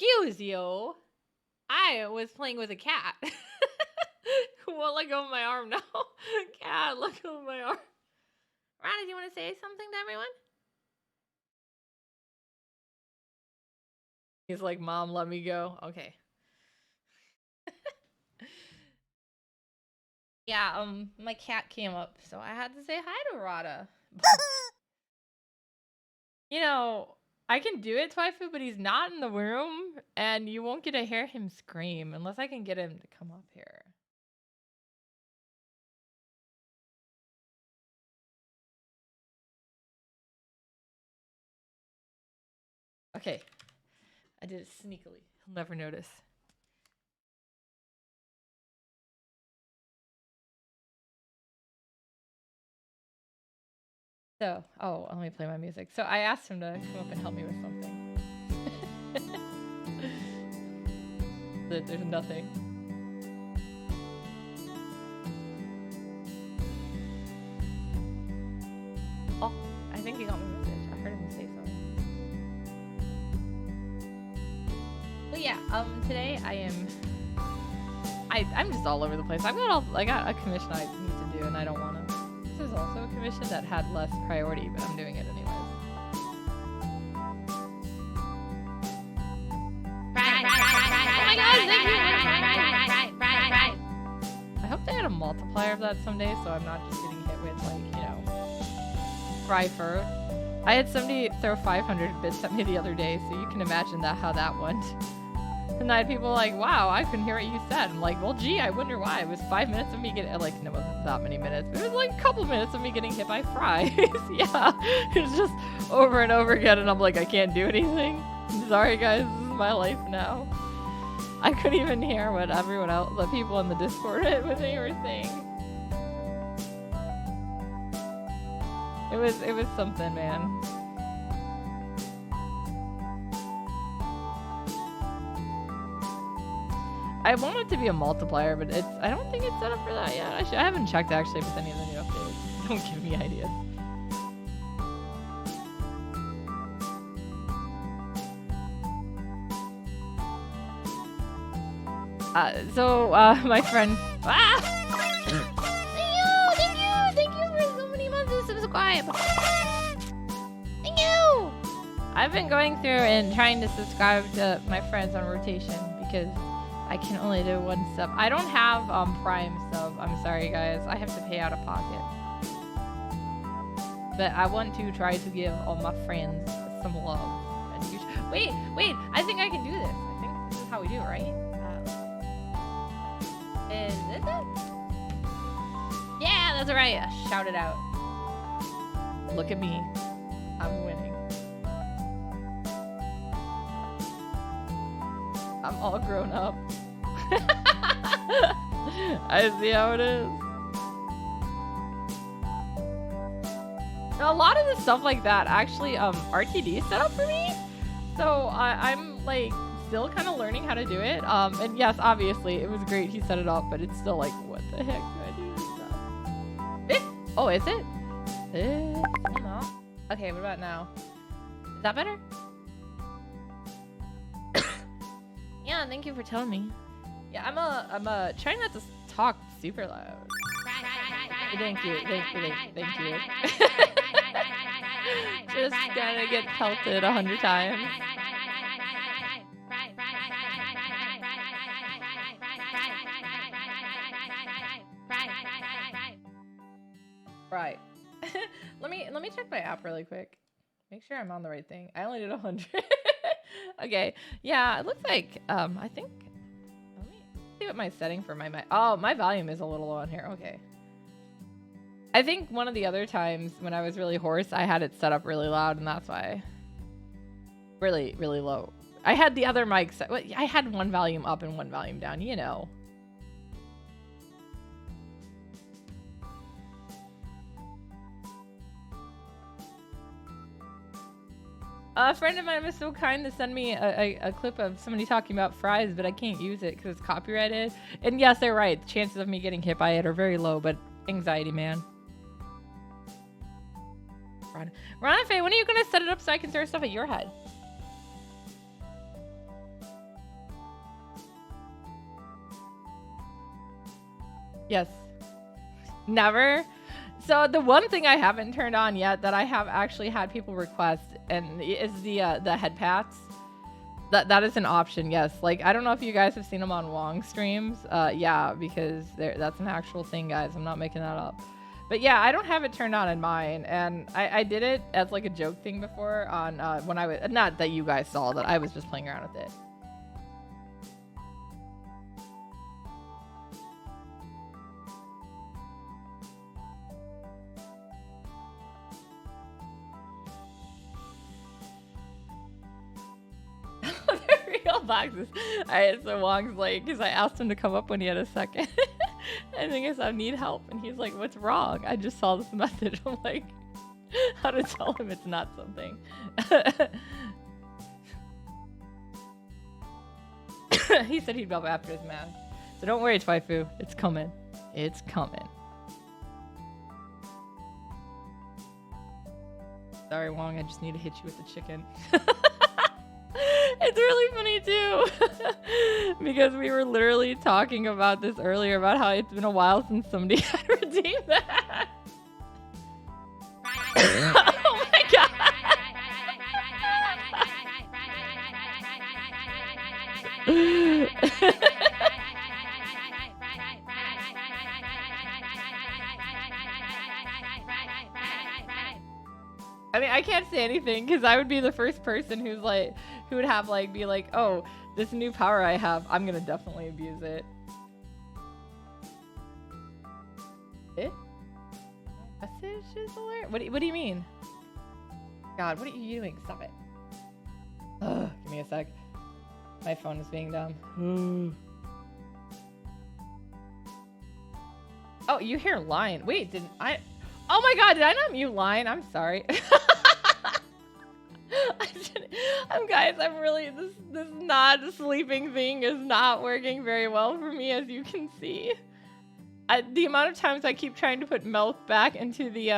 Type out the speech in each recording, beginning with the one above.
Excuse you. I was playing with a cat. Won't let go of my arm now. Cat, let go of my arm. Rana, do you want to say something to everyone? He's like, Mom, let me go. Okay. Yeah, my cat came up, so I had to say hi to Rada. You know, I can do it, Twaifu, but he's not in the room, and you won't get to hear him scream unless I can get him to come up here. Okay. I did it sneakily. He'll never notice. So, oh, let me play my music. So I asked him to come up and help me with something. There's nothing. Oh, I think he got my message. I heard him say something. But yeah, today I'm just all over the place. I got a commission I need to do, and I don't want to. This is also a commission that had less priority, but I'm doing it anyways. I hope they had a multiplier of that someday, so I'm not just getting hit with, like, you know, fry fur. I had somebody throw 500 bits at me the other day, so you can imagine how that went. And I had people like, wow, I couldn't hear what you said. I'm like, well, gee, I wonder why. It was 5 minutes of me getting, like, no, it wasn't that many minutes. But it was like a couple minutes of me getting hit by fries. Yeah, it's just over and over again. And I'm like, I can't do anything. I'm sorry, guys, this is my life now. I couldn't even hear what everyone else, the people in the Discord, what they were saying. It was something, man. I want it to be a multiplier, but I don't think it's set up for that yet. I haven't checked actually with any of the new updates. Don't give me ideas. My friend. Ah! Thank you for so many months to subscribe. Thank you. I've been going through and trying to subscribe to my friends on rotation because I can only do one sub. I don't have Prime sub. I'm sorry, guys. I have to pay out of pocket. But I want to try to give all my friends some love. Wait. I think I can do this. I think this is how we do it, right? Is this it? Yeah, that's right. Shout it out. Look at me. I'm winning. I'm all grown up. I see how it is. A lot of the stuff like that actually RTD set up for me. So I'm like still kind of learning how to do it. And yes, obviously it was great he set it up, but it's still like, what the heck do I do this stuff? Oh, is it? Okay, what about now? Is that better? Yeah, thank you for telling me. Yeah, I'm trying not to talk super loud. Thank you. Just gonna get pelted 100 times. Right. Let me check my app really quick. Make sure I'm on the right thing. I only did 100. Okay. Yeah, it looks like I think let me see what my setting for my my volume is a little low on here. Okay. I think one of the other times when I was really hoarse, I had it set up really loud, and that's why. Really, really low. I had the other mic set. I had one volume up and one volume down, you know. A friend of mine was so kind to send me a clip of somebody talking about fries, but I can't use it because it's copyrighted. And yes, they're right. The chances of me getting hit by it are very low, but anxiety, man. Ron and Faye, when are you going to set it up so I can throw stuff at your head? Yes. Never. So the one thing I haven't turned on yet that I have actually had people request and is the head pats. That is an option, yes. Like, I don't know if you guys have seen them on Wong streams. Yeah, because that's an actual thing, guys. I'm not making that up. But yeah, I don't have it turned on in mine, and I did it as like a joke thing before on when I was, not that you guys saw, that I was just playing around with it. Real boxes. Alright, so Wong's like, because I asked him to come up when he had a second. And I guess I need help. And he's like, what's wrong? I just saw this message. I'm like, how to tell him it's not something. He said he'd be up after his math. So don't worry, Twaifu. It's coming. It's coming. Sorry, Wong. I just need to hit you with the chicken. It's really funny too because we were literally talking about this earlier about how it's been a while since somebody had redeemed that. Oh my god. I mean, I can't say anything because I would be the first person who would have be like, oh, this new power I have, I'm gonna definitely abuse it. Messages alert? What do you mean? God, what are you doing? Stop it. Ugh, give me a sec. My phone is being dumb. Oh, you hear Lion. Wait, didn't I? Oh my God, did I not mute Lion? I'm sorry. Guys, I'm really, this not sleeping thing is not working very well for me, as you can see. The amount of times I keep trying to put milk back into the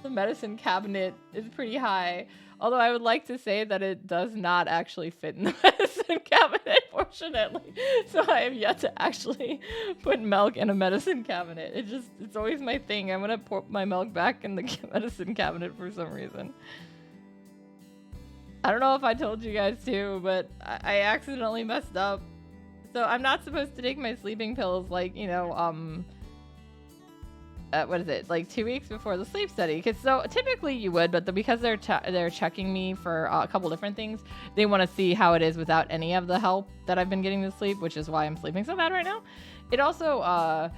medicine cabinet is pretty high. Although I would like to say that it does not actually fit in the medicine cabinet, fortunately. So I have yet to actually put milk in a medicine cabinet. It's always my thing. I'm gonna pour my milk back in the medicine cabinet for some reason. I don't know if I told you guys too, but I accidentally messed up. So I'm not supposed to take my sleeping pills what is it, 2 weeks before the sleep study? Because so typically you would, but because they're checking me for a couple different things, they want to see how it is without any of the help that I've been getting to sleep, which is why I'm sleeping so bad right now. It also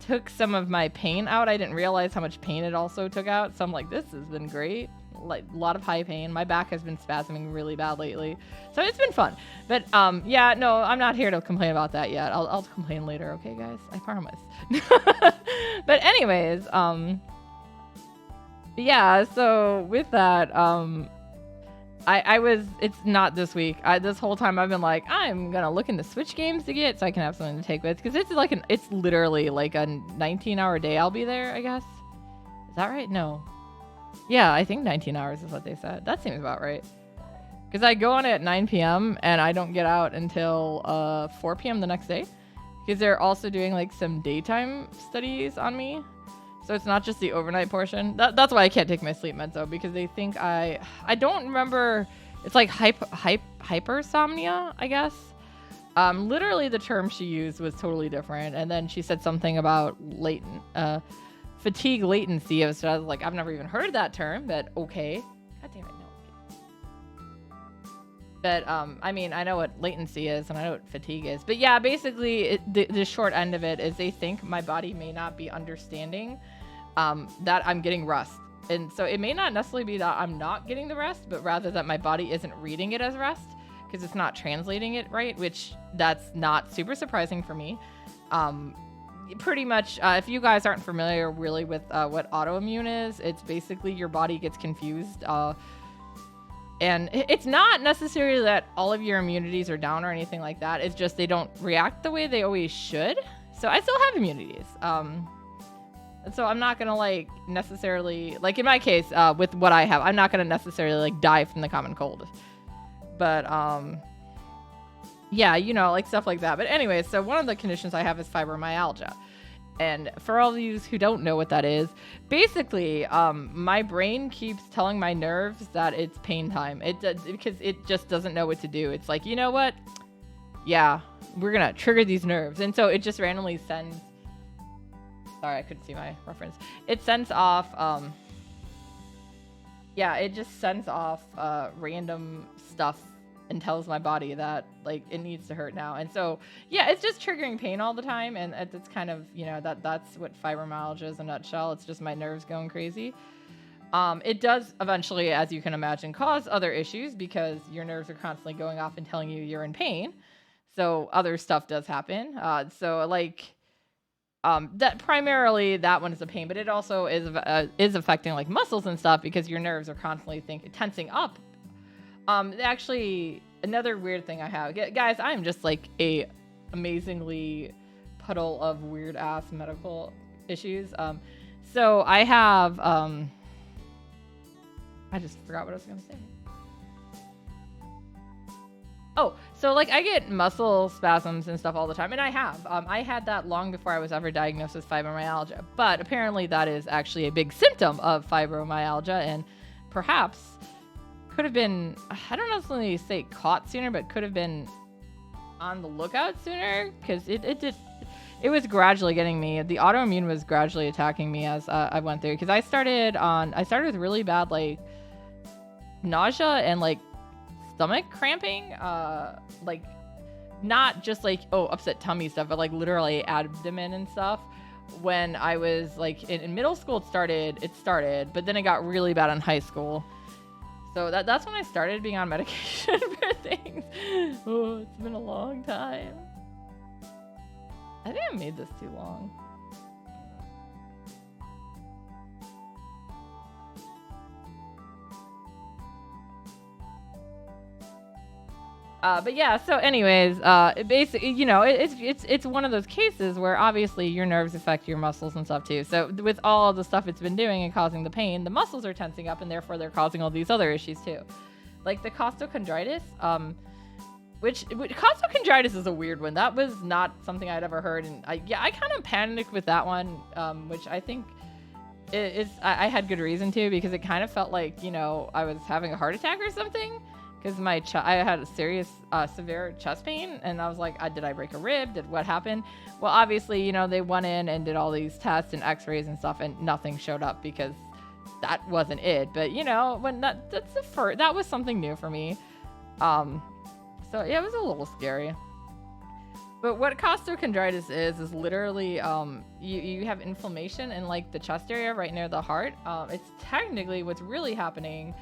took some of my pain out. I didn't realize how much pain it also took out. So I'm like, this has been great. A lot of high pain. My back has been spasming really bad lately, so it's been fun. But yeah, no, I'm not here to complain about that yet. I'll complain later, okay, guys? I promise. But anyways, yeah. So with that, it's not this week. This whole time I've been like, I'm gonna look into Switch games to get so I can have something to take with, because it's literally like a 19-hour day. I'll be there, I guess. Is that right? No. Yeah, I think 19 hours is what they said. That seems about right. Because I go on at 9 p.m. and I don't get out until 4 p.m. the next day. Because they're also doing some daytime studies on me. So it's not just the overnight portion. That's why I can't take my sleep meds though, because they think I don't remember. It's like hypersomnia, I guess. Literally the term she used was totally different. And then she said something about fatigue latency. So I was like, I've never even heard that term, but okay. God damn it, no. But I mean, I know what latency is and I know what fatigue is. But yeah, basically the short end of it is they think my body may not be understanding that I'm getting rest. And so it may not necessarily be that I'm not getting the rest, but rather that my body isn't reading it as rest because it's not translating it right, which that's not super surprising for me. Pretty much, if you guys aren't familiar really with what autoimmune is, it's basically your body gets confused. And it's not necessarily that all of your immunities are down or anything like that. It's just they don't react the way they always should. So I still have immunities. So I'm not going to necessarily, in my case, with what I have, I'm not going to necessarily die from the common cold. But yeah, stuff like that. But anyways, so one of the conditions I have is fibromyalgia. And for all of you who don't know what that is, basically, my brain keeps telling my nerves that it's pain time. Because it just doesn't know what to do. It's like, you know what? Yeah, we're going to trigger these nerves. And so it just randomly sends... Sorry, I couldn't see my reference. It sends off... yeah, it just sends off random stuff and tells my body that it needs to hurt now. And so yeah, it's just triggering pain all the time, and it's kind of that's what fibromyalgia is in a nutshell. It's just my nerves going crazy. It does eventually, as you can imagine, cause other issues because your nerves are constantly going off and telling you you're in pain, so other stuff does happen. That primarily that one is a pain, but it also is affecting muscles and stuff because your nerves are constantly tensing up. Actually, another weird thing I have, guys, I'm just a amazingly puddle of weird ass medical issues. So I have, I just forgot what I was going to say. Oh, so I get muscle spasms and stuff all the time, and I have. I had that long before I was ever diagnosed with fibromyalgia, but apparently that is actually a big symptom of fibromyalgia, and perhaps could have been, I don't necessarily say caught sooner, but could have been on the lookout sooner, because it it was gradually getting me. The autoimmune was gradually attacking me as I went through, because I started with really bad like nausea and like stomach cramping, like not just like upset tummy stuff, but like literally abdomen and stuff. When I was like in middle school, it started, but then it got really bad in high school. So that's when I started being on medication for things. Oh, it's been a long time. I think I made this too long. But yeah, so anyways, basically, it's one of those cases where obviously your nerves affect your muscles and stuff too. So with all the stuff it's been doing and causing the pain, the muscles are tensing up, and therefore they're causing all these other issues too. Like the costochondritis, which costochondritis is a weird one. That was not something I'd ever heard, and I kind of panicked with that one, which I think I had good reason to, because it kind of felt like I was having a heart attack or something. Because I had a severe chest pain, and I was like, did I break a rib? What happened? Well, obviously, they went in and did all these tests and x-rays and stuff, and nothing showed up, because that wasn't it. But, when that was something new for me. So yeah, it was a little scary. But what costochondritis is literally, you have inflammation in like the chest area right near the heart. It's technically what's really happening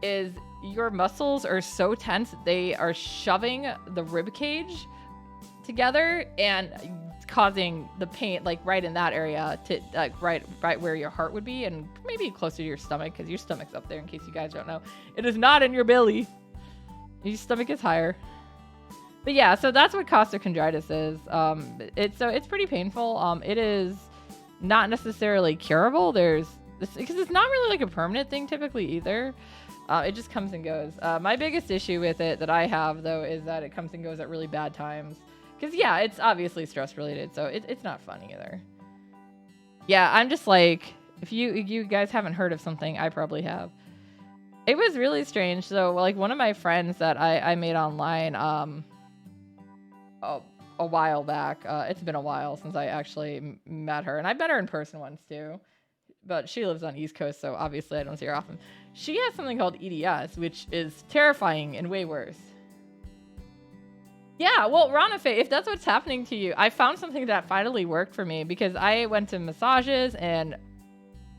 is your muscles are so tense they are shoving the rib cage together and causing the pain like right in that area, to like right where your heart would be, and maybe closer to your stomach, because your stomach's up there, in case you guys don't know. It is not in your belly. Your stomach is higher. But yeah, so that's what costochondritis is. It's pretty painful. It is not necessarily curable. Because it's not really like a permanent thing typically either. It just comes and goes. My biggest issue with it that I have, though, is that it comes and goes at really bad times. Because, yeah, it's obviously stress-related, so it's not fun either. Yeah, I'm just like, if you guys haven't heard of something, I probably have. It was really strange. So, like, one of my friends that I made online a while back, it's been a while since I actually met her. And I met her in person once, too. But she lives on the East Coast, so obviously I don't see her often. She has something called EDS, which is terrifying and way worse. Yeah, well, Ranafe, if that's what's happening to you, I found something that finally worked for me, because I went to massages and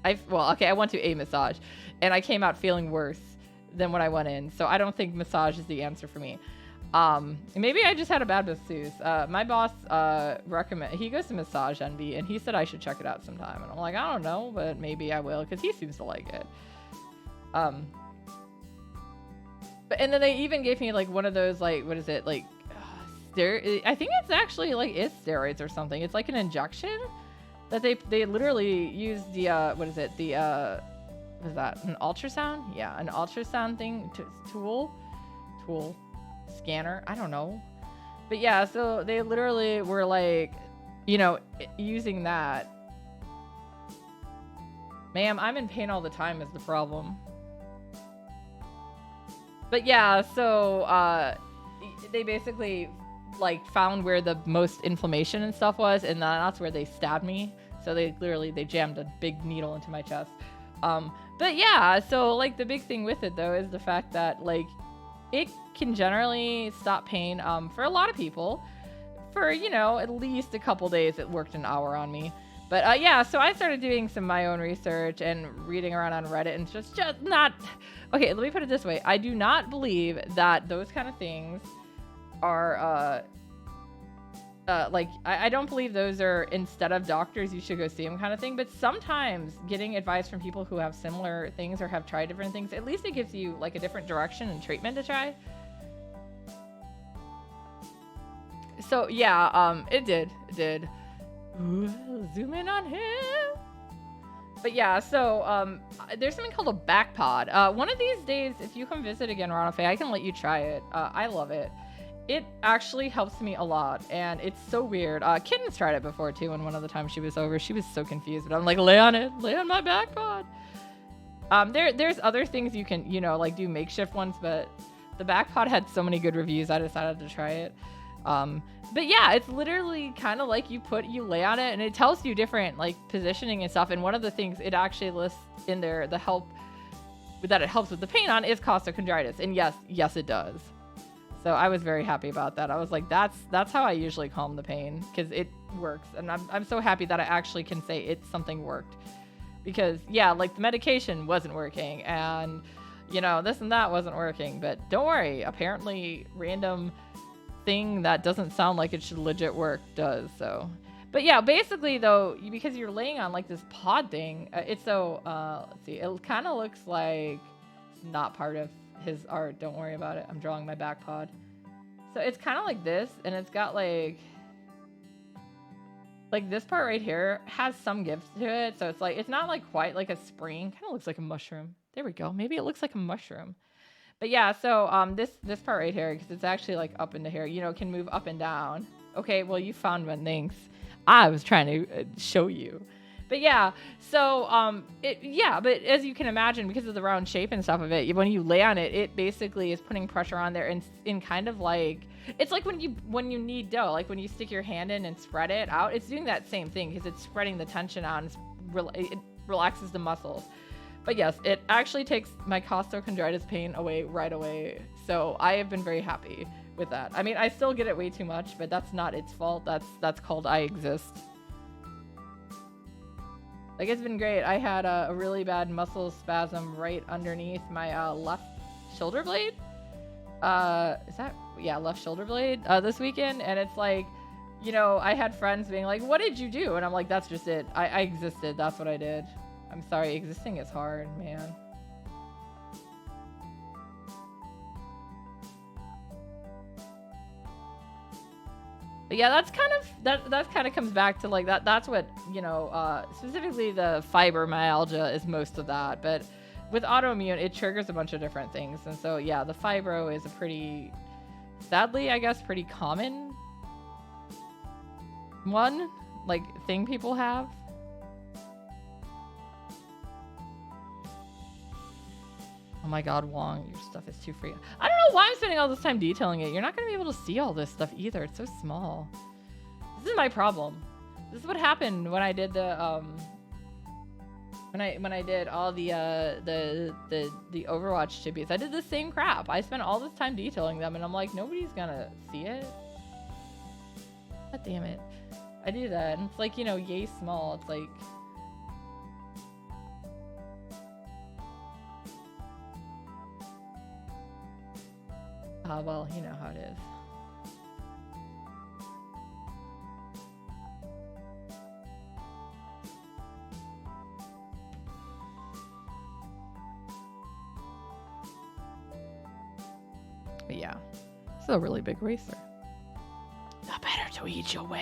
I went to a massage and I came out feeling worse than when I went in. So I don't think massage is the answer for me. Maybe I just had a bad masseuse. My boss he goes to Massage Envy, and he said I should check it out sometime. And I'm like, I don't know, but maybe I will, because he seems to like it. And then they even gave me like one of those, like, what is it, like I think it's actually like steroids or something. It's like an injection that they literally use the what is that, an ultrasound? Yeah, an ultrasound thing, tool scanner, I don't know. But yeah, so they literally were like, using that. Ma'am, I'm in pain all the time is the problem. But yeah, so they basically like found where the most inflammation and stuff was, and that's where they stabbed me. So they jammed a big needle into my chest. But yeah, so like the big thing with it though is the fact that like it can generally stop pain for a lot of people. For, at least a couple days, it worked an hour on me. But yeah, so I started doing some my own research and reading around on Reddit, and just not... Okay, let me put it this way. I do not believe that those kind of things are... I don't believe those are, instead of doctors, you should go see them kind of thing. But sometimes getting advice from people who have similar things or have tried different things, at least it gives you like a different direction and treatment to try. So yeah, it did. Ooh, zoom in on him. But yeah, so there's something called a back pod. One of these days, if you come visit again, Ronafe, I can let you try it. I love it. It actually helps me a lot, and it's so weird. Kitten's tried it before too, and one of the times she was over, she was so confused, but I'm like, lay on my back pod. There's other things you can, like do makeshift ones, but the back pod had so many good reviews, I decided to try it. But yeah, it's literally kind of like you lay on it and it tells you different like positioning and stuff. And one of the things it actually lists in there, the help that it helps with the pain on is costochondritis. And yes, it does. So I was very happy about that. I was like, that's how I usually calm the pain because it works. And I'm so happy that I actually can say something worked. Because yeah, like the medication wasn't working and this and that wasn't working. But don't worry, apparently random thing that doesn't sound like it should legit work does. So but yeah, basically though, because you're laying on like this pod thing, it's so let's see, it kind of looks like it's not part of his art. Don't worry about it. I'm drawing my back pod. So it's kind of like this, and it's got like this part right here has some gifts to it. So it's like it's not like quite like a spring. Kind of looks like a mushroom. There we go. Maybe it looks like a mushroom. But yeah, so this part right here, because it's actually like up into here, can move up and down. Okay, well you found one. Thanks. I was trying to show you. But yeah, so but as you can imagine, because of the round shape and stuff of it, when you lay on it, it basically is putting pressure on there and in kind of like it's like when you knead dough, like when you stick your hand in and spread it out, it's doing that same thing because it's spreading the tension out and it relaxes the muscles. But yes, it actually takes my costochondritis pain away right away. So I have been very happy with that. I mean, I still get it way too much, but that's not its fault. That's called I exist. Like, it's been great. I had a really bad muscle spasm right underneath my left shoulder blade. Left shoulder blade this weekend. And it's like, I had friends being like, what did you do? And I'm like, that's just it. I existed. That's what I did. I'm sorry. Existing is hard, man. But yeah, that's kind of comes back to like that. That's what, specifically the fibromyalgia is most of that. But with autoimmune, it triggers a bunch of different things. And so, yeah, the fibro is a pretty, sadly, I guess, pretty common one, like, thing people have. Oh my god, Wong, your stuff is too free. I don't know why I'm spending all this time detailing it. You're not going to be able to see all this stuff either. It's so small. This is my problem. This is what happened when I did the when I did all the Overwatch tributes. I did the same crap. I spent all this time detailing them and I'm like, nobody's going to see it. God damn it. I do that and it's like, yay small. It's like well, you know how it is. But yeah, it's a really big racer. The better to eat you with.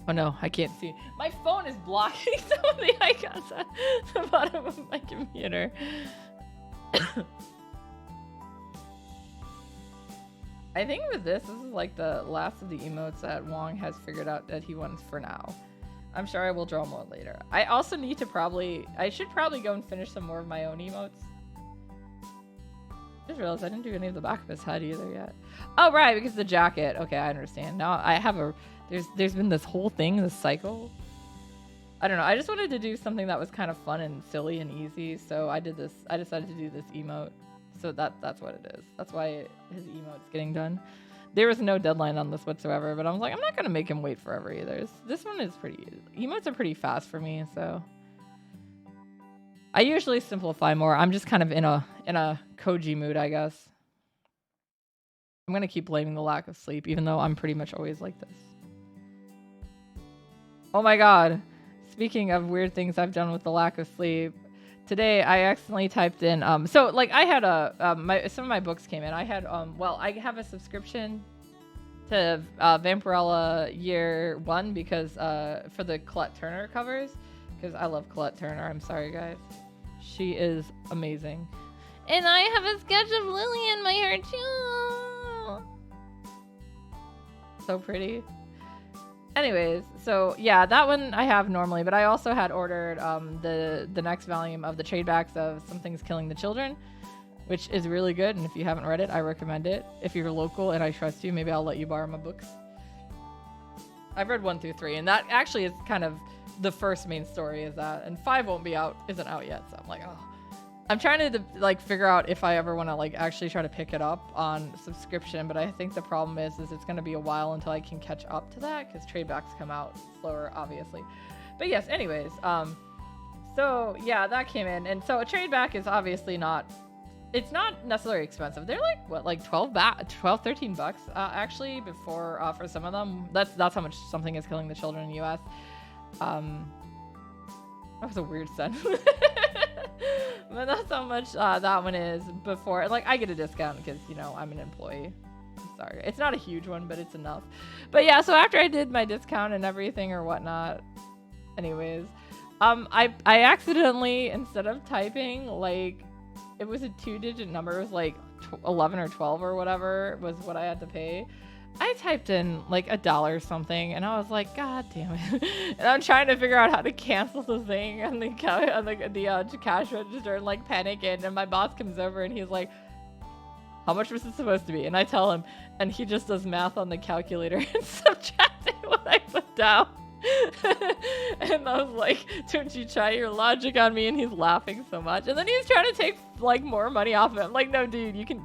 Oh no, I can't see. My phone is blocking some of the icons at the bottom of my computer. I think with this is like the last of the emotes that Wong has figured out that he wants for now. I'm sure I will draw more later. I also need to I should probably go and finish some more of my own emotes. I just realized I didn't do any of the back of his head either yet. Oh, right, because the jacket. Okay, I understand. Now I have there's been this whole thing, this cycle. I don't know. I just wanted to do something that was kind of fun and silly and easy. So I decided to do this emote. So that's what it is. That's why his emote's getting done. There was no deadline on this whatsoever, but I was like, I'm not going to make him wait forever either. This one is emotes are pretty fast for me, so. I usually simplify more. I'm just kind of in a Koji mood, I guess. I'm going to keep blaming the lack of sleep, even though I'm pretty much always like this. Oh my god. Speaking of weird things I've done with the lack of sleep, today I accidentally typed in so like I had some of my books came in. I had I have a subscription to Vampirella Year 1 because for the Colette Turner covers, because I love Colette Turner. I'm sorry guys. She is amazing. And I have a sketch of Lily in my hair too. So pretty. Anyways, so yeah, that one I have normally, but I also had ordered the next volume of the trade backs of Something's Killing the Children. which is really good. And if you haven't read it, I recommend it. If you're local and I trust you, maybe I'll let you borrow my books. I've read 1 through 3, and that actually is kind of the first main story is that, and 5 isn't out yet. So I'm like, oh, I'm trying to like figure out if I ever want to like actually try to pick it up on subscription. But I think the problem is it's going to be a while until I can catch up to that because trade backs come out slower, obviously. But yes, anyways, so yeah, that came in, and so a trade back is obviously not. It's not necessarily expensive. They're like what, like 13 bucks actually before for some of them. That's how much something is killing the children in the U.S. That was a weird sentence. But that's how much that one is before. Like I get a discount because I'm an employee. I'm sorry, it's not a huge one, but it's enough. But yeah, so after I did my discount and everything or whatnot, anyways, I accidentally, instead of typing like it was a 2-digit number, it was like 11 or 12 or whatever was what I had to pay. I typed in like $1 or something, and I was like, God damn it! And I'm trying to figure out how to cancel the thing on the cash register, and like panicking. And my boss comes over, and he's like, "How much was it supposed to be?" And I tell him, and he just does math on the calculator and subtracting what I put down. And I was like, "Don't you try your logic on me?" And he's laughing so much. And then he's trying to take like more money off of it. I'm like, "No, dude, you can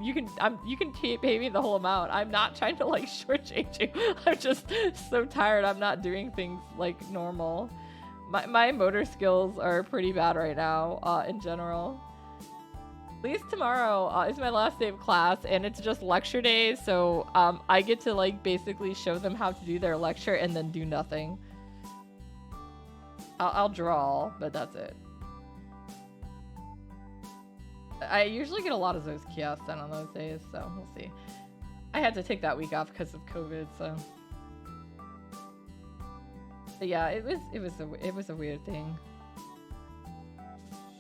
pay me the whole amount. I'm not trying to like shortchange you. I'm just so tired. I'm not doing things like normal. My motor skills are pretty bad right now, in general. At least tomorrow is my last day of class, and it's just lecture day. So I get to like basically show them how to do their lecture and then do nothing. I'll draw, but that's it. I usually get a lot of those kiosks done on those days, so we'll see. I had to take that week off because of COVID, so. But yeah, it was a weird thing.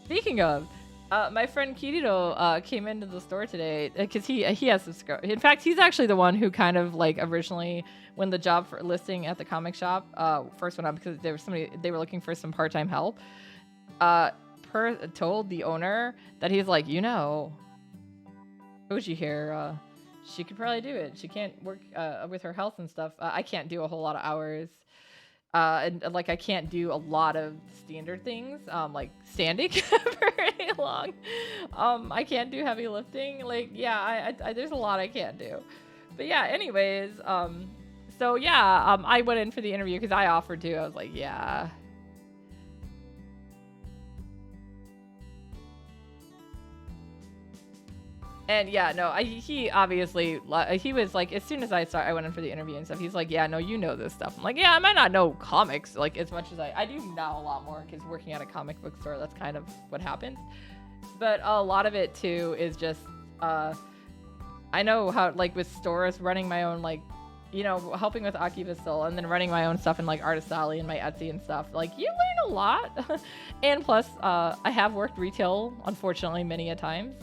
Speaking of, my friend Kirito came into the store today because he has subscribed. In fact, he's actually the one who kind of like originally, when the job for listing at the comic shop first went up, because they were looking for some part-time help. Told the owner that he's like, Koji here, she could probably do it. She can't work with her health and stuff. I can't do a whole lot of hours. And like I can't do a lot of standard things, like standing for very long. I can't do heavy lifting. Like, yeah, I there's a lot I can't do. But yeah, anyways, so yeah, I went in for the interview because I offered to. I was like, yeah. And yeah, no, he obviously, he was like, as soon as I went in for the interview and stuff, he's like, yeah, no, you know this stuff. I'm like, yeah, I might not know comics like as much as I do now a lot more because working at a comic book store, that's kind of what happens. But a lot of it too is just, I know how, like with stores, running my own, like, helping with Akiba still, and then running my own stuff in like Artist Alley and my Etsy and stuff. Like, you learn a lot. And plus, I have worked retail, unfortunately, many a times.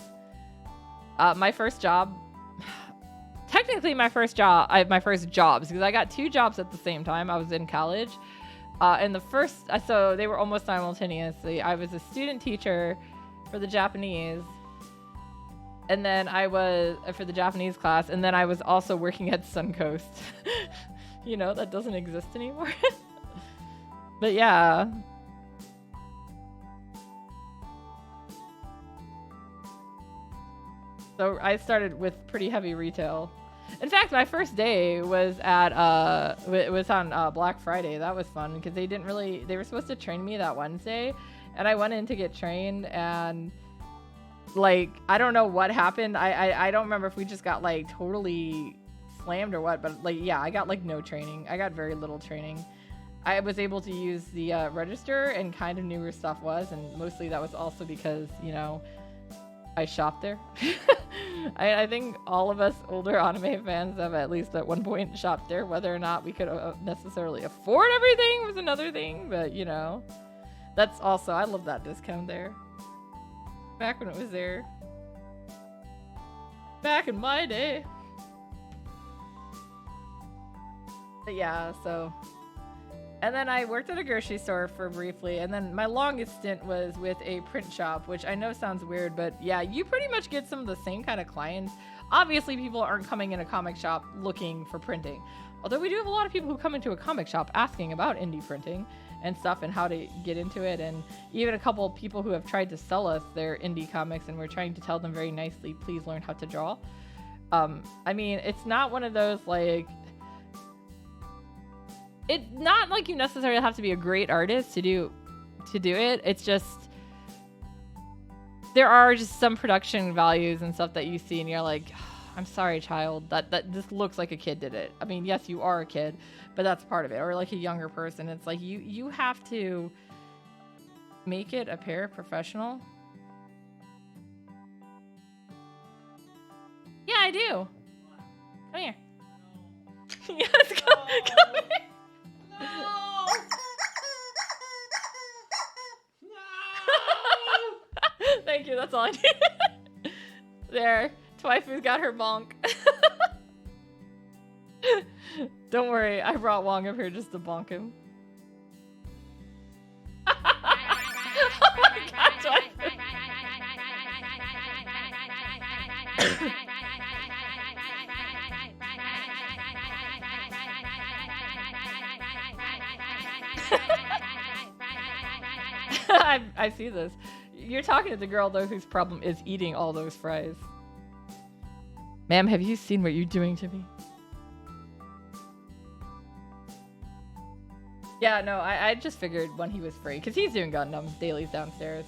My first job, technically my first jobs, because I got 2 jobs at the same time. I was in college. And the first, so they were almost simultaneously. I was a student teacher for the Japanese. And then I was, for the Japanese class, and then I was also working at Suncoast. That doesn't exist anymore. But yeah. So I started with pretty heavy retail. In fact, my first day was at it was on Black Friday. That was fun because they were supposed to train me that Wednesday, and I went in to get trained, and like I don't know what happened. I don't remember if we just got like totally slammed or what, but like yeah, I got like no training. I got very little training. I was able to use the register and kind of knew where stuff was, and mostly that was also because I shopped there. I think all of us older anime fans have at least at one point shopped there. Whether or not we could necessarily afford everything was another thing, but that's also, I love that discount there. Back when it was there. Back in my day. But yeah, so And then I worked at a grocery store for briefly, and then my longest stint was with a print shop, which I know sounds weird, but yeah, you pretty much get some of the same kind of clients. Obviously, people aren't coming in a comic shop looking for printing. Although we do have a lot of people who come into a comic shop asking about indie printing and stuff and how to get into it, and even a couple of people who have tried to sell us their indie comics, and we're trying to tell them very nicely, please learn how to draw. I mean, it's not one of those like... It's not like you necessarily have to be a great artist to do it. It's just there are just some production values and stuff that you see and you're like, I'm sorry, child, that this looks like a kid did it. I mean, yes, you are a kid, but that's part of it. Or like a younger person. It's like you have to make it appear professional. Yeah, I do. Come here. Yes, come here. No! No! Thank you, that's all I need. There, Twaifu's got her bonk. Don't worry, I brought Wong up here just to bonk him. Oh my God, Twaifu. I see this. You're talking to the girl, though, whose problem is eating all those fries. Ma'am, have you seen what you're doing to me? Yeah, no, I just figured when he was free, because he's doing Gundam dailies downstairs.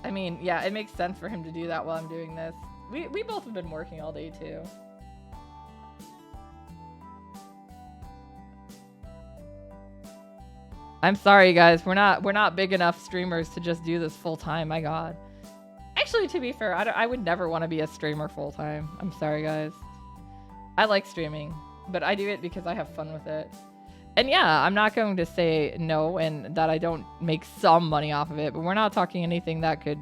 I mean, yeah, it makes sense for him to do that while I'm doing this. We both have been working all day, too. I'm sorry, guys. We're not big enough streamers to just do this full time. My God. Actually, to be fair, I would never want to be a streamer full time. I'm sorry, guys. I like streaming, but I do it because I have fun with it. And yeah, I'm not going to say no and that I don't make some money off of it, but we're not talking anything that could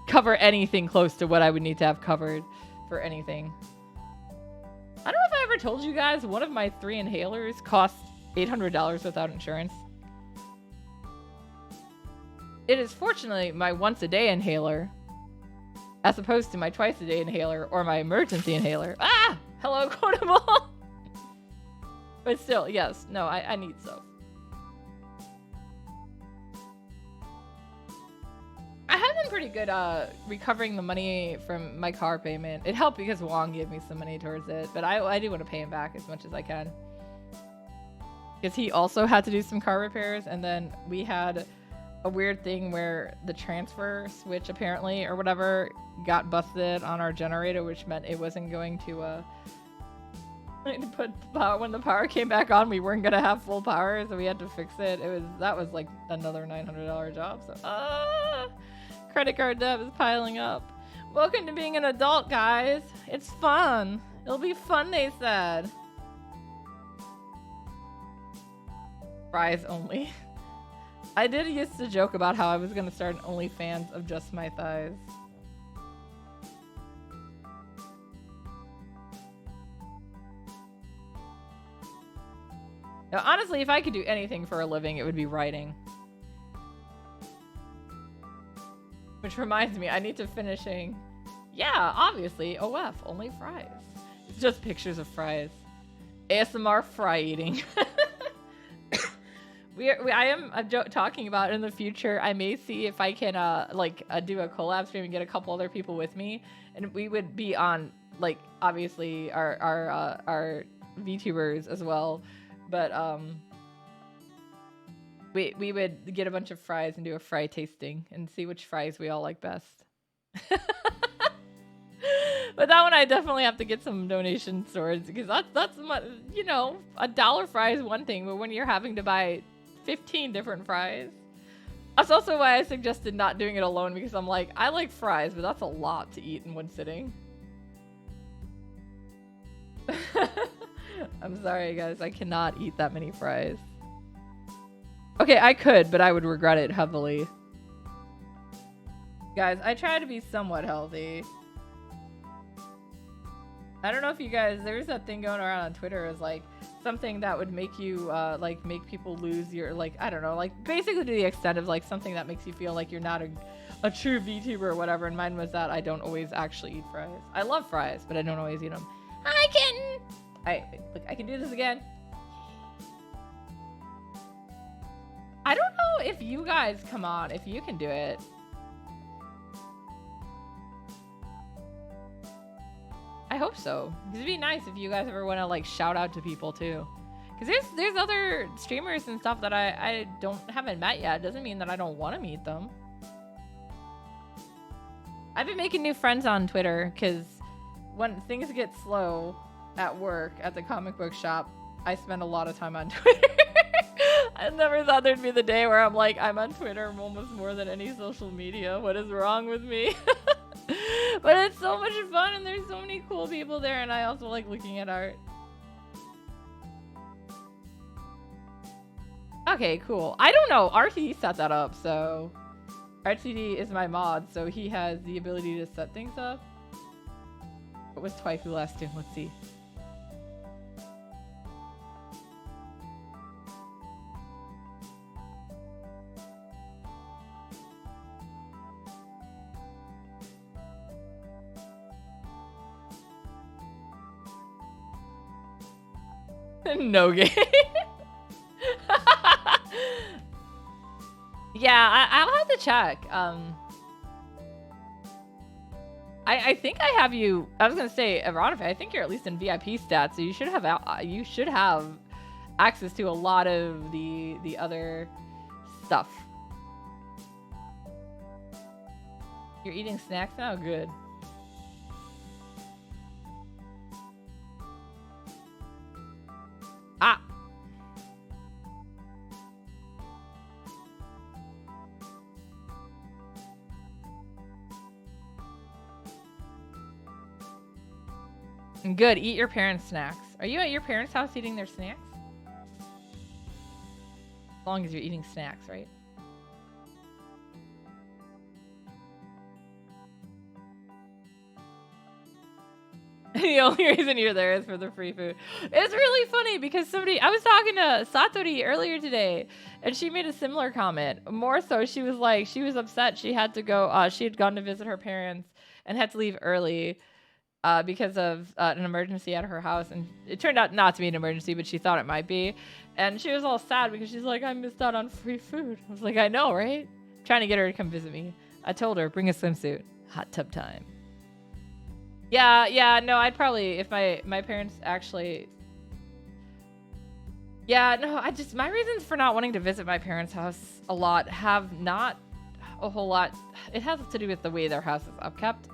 cover anything close to what I would need to have covered for anything. I don't know if I ever told you guys, one of my 3 inhalers costs $800 without insurance. It is fortunately my once-a-day inhaler, as opposed to my twice-a-day inhaler or my emergency inhaler. Ah! Hello, Quotable! But still, yes. No, I need stuff. I have been pretty good recovering the money from my car payment. It helped because Wong gave me some money towards it, but I do want to pay him back as much as I can. Because he also had to do some car repairs, and then we had a weird thing where the transfer switch apparently, or whatever, got busted on our generator, which meant it wasn't going to put power. When the power came back on, we weren't gonna have full power, so we had to fix it. That was like another $900 job. So credit card debt is piling up. Welcome to being an adult, guys. It's fun. It'll be fun, they said. Fries only. I did used to joke about how I was gonna start an OnlyFans of just my thighs. Now, honestly, if I could do anything for a living, it would be writing. Which reminds me, I need to finishing. Yeah, obviously, OF, only fries. It's just pictures of fries. ASMR fry eating. I am talking about in the future. I may see if I can do a collab stream and get a couple other people with me, and we would be on like obviously our VTubers as well, but we would get a bunch of fries and do a fry tasting and see which fries we all like best. But that one I definitely have to get some donation towards, because that's you know, $1 fry is one thing, but when you're having to buy 15 different fries. That's also why I suggested not doing it alone, because I'm like, I like fries, but that's a lot to eat in one sitting. I'm sorry, guys. I cannot eat that many fries. Okay, I could, but I would regret it heavily. Guys, I try to be somewhat healthy. I don't know if you guys, there's that thing going around on Twitter is like, something that would make you like make people lose your like I don't know, like basically to the extent of like something that makes you feel like you're not a true VTuber or whatever. And mine was that I don't always actually eat fries. I love fries, but I don't always eat them. Hi, kitten. Look, I can do this again. I don't know if you guys come on, if you can do it. I hope so. Because it'd be nice if you guys ever want to like shout out to people too. Because there's other streamers and stuff that I haven't met yet. Doesn't mean that I don't want to meet them. I've been making new friends on Twitter because when things get slow at work at the comic book shop, I spend a lot of time on Twitter. I never thought there'd be the day where I'm like, I'm on Twitter almost more than any social media. What is wrong with me? But it's so much fun and there's so many cool people there, and I also like looking at art. Okay, cool. I don't know. RTD set that up, so RTD is my mod, so he has the ability to set things up. What was Twaifu last in? Let's see. No game. Yeah, I'll have to check. I think I have you. I was gonna say, Erotica, I think you're at least in VIP stats, so you should have access to a lot of the other stuff. You're eating snacks now? Good. Ah. Good. Eat your parents' snacks. Are you at your parents' house eating their snacks? As long as you're eating snacks, right? The only reason you're there is for the free food. It's really funny because I was talking to Satori earlier today, and she made a similar comment. More so, she was like, she was upset she had to go, she had gone to visit her parents and had to leave early because of an emergency at her house. And it turned out not to be an emergency, but she thought it might be. And she was all sad because she's like, I missed out on free food. I was like, I know, right? Trying to get her to come visit me. I told her, bring a swimsuit. Hot tub time. Yeah, no, I'd probably, if my parents actually... Yeah, no, my reasons for not wanting to visit my parents' house a lot have not a whole lot... It has to do with the way their house is upkept.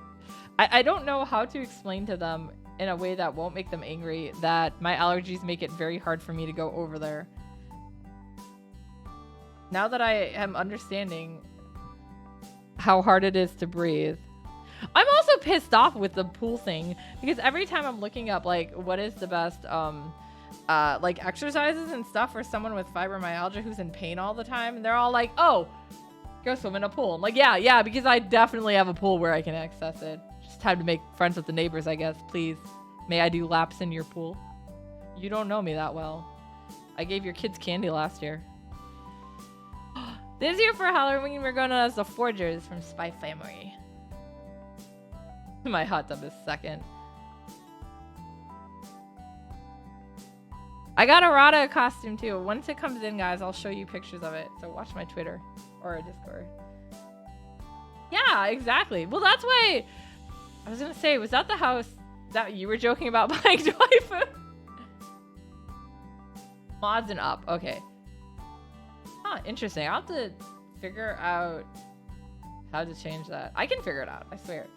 I don't know how to explain to them in a way that won't make them angry that my allergies make it very hard for me to go over there. Now that I am understanding how hard it is to breathe. I'm also pissed off with the pool thing because every time I'm looking up like what is the best like exercises and stuff for someone with fibromyalgia who's in pain all the time, and they're all like, oh, go swim in a pool. I'm like, yeah, because I definitely have a pool where I can access it. Just time to make friends with the neighbors, I guess. Please, may I do laps in your pool? You don't know me that well. I gave your kids candy last year. This year for Halloween we're going as the Forgers from Spy Family. My hot tub is second. I got a Rada costume too. Once it comes in, guys, I'll show you pictures of it. So watch my Twitter or Discord. Yeah, exactly. Well, that's why I was gonna say, was that the house that you were joking about buying Twaifu? Mods and up. Okay. Huh, interesting. I'll have to figure out how to change that. I can figure it out, I swear.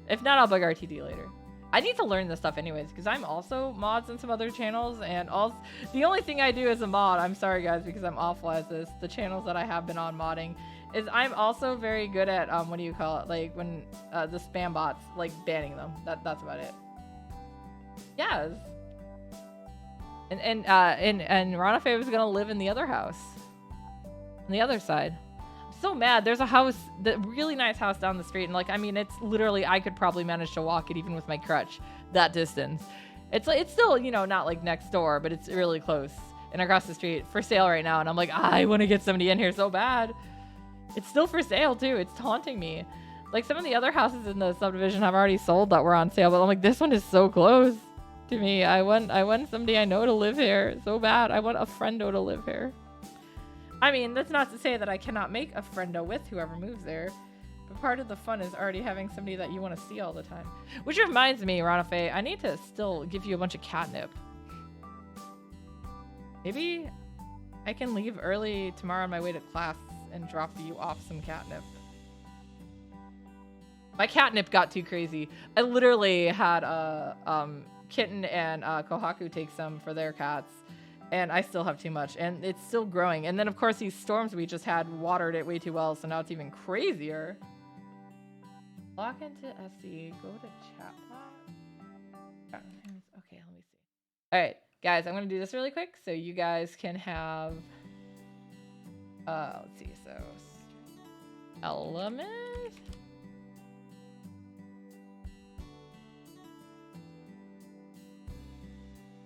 If not, I'll bug RTD later. I need to learn this stuff anyways, because I'm also mods in some other channels, and the only thing I do as a mod, I'm sorry guys, because I'm awful at this, the channels that I have been on modding, is I'm also very good at, what do you call it, like when the spam bots, like banning them. That's about it. Yes. And Ranafe was gonna live in the other house. On the other side. So mad. There's a house, the really nice house down the street, and like, I mean, it's literally, I could probably manage to walk it even with my crutch that distance. It's still, you know, not like next door, but it's really close and across the street for sale right now. And I'm like, I want to get somebody in here so bad. It's still for sale too. It's taunting me. Like some of the other houses in the subdivision have already sold that were on sale, but I'm like, this one is so close to me. I want somebody I know to live here so bad. I want a friendo to live here. I mean, that's not to say that I cannot make a friendo with whoever moves there. But part of the fun is already having somebody that you want to see all the time. Which reminds me, Ranafe, I need to still give you a bunch of catnip. Maybe I can leave early tomorrow on my way to class and drop you off some catnip. My catnip got too crazy. I literally had Kitten and Kohaku take some for their cats. And I still have too much. And it's still growing. And then, of course, these storms we just had watered it way too well. So now it's even crazier. Log into SC. Go to chatbot. Okay, let me see. All right, guys, I'm going to do this really quick so you guys can have... let's see. So, element...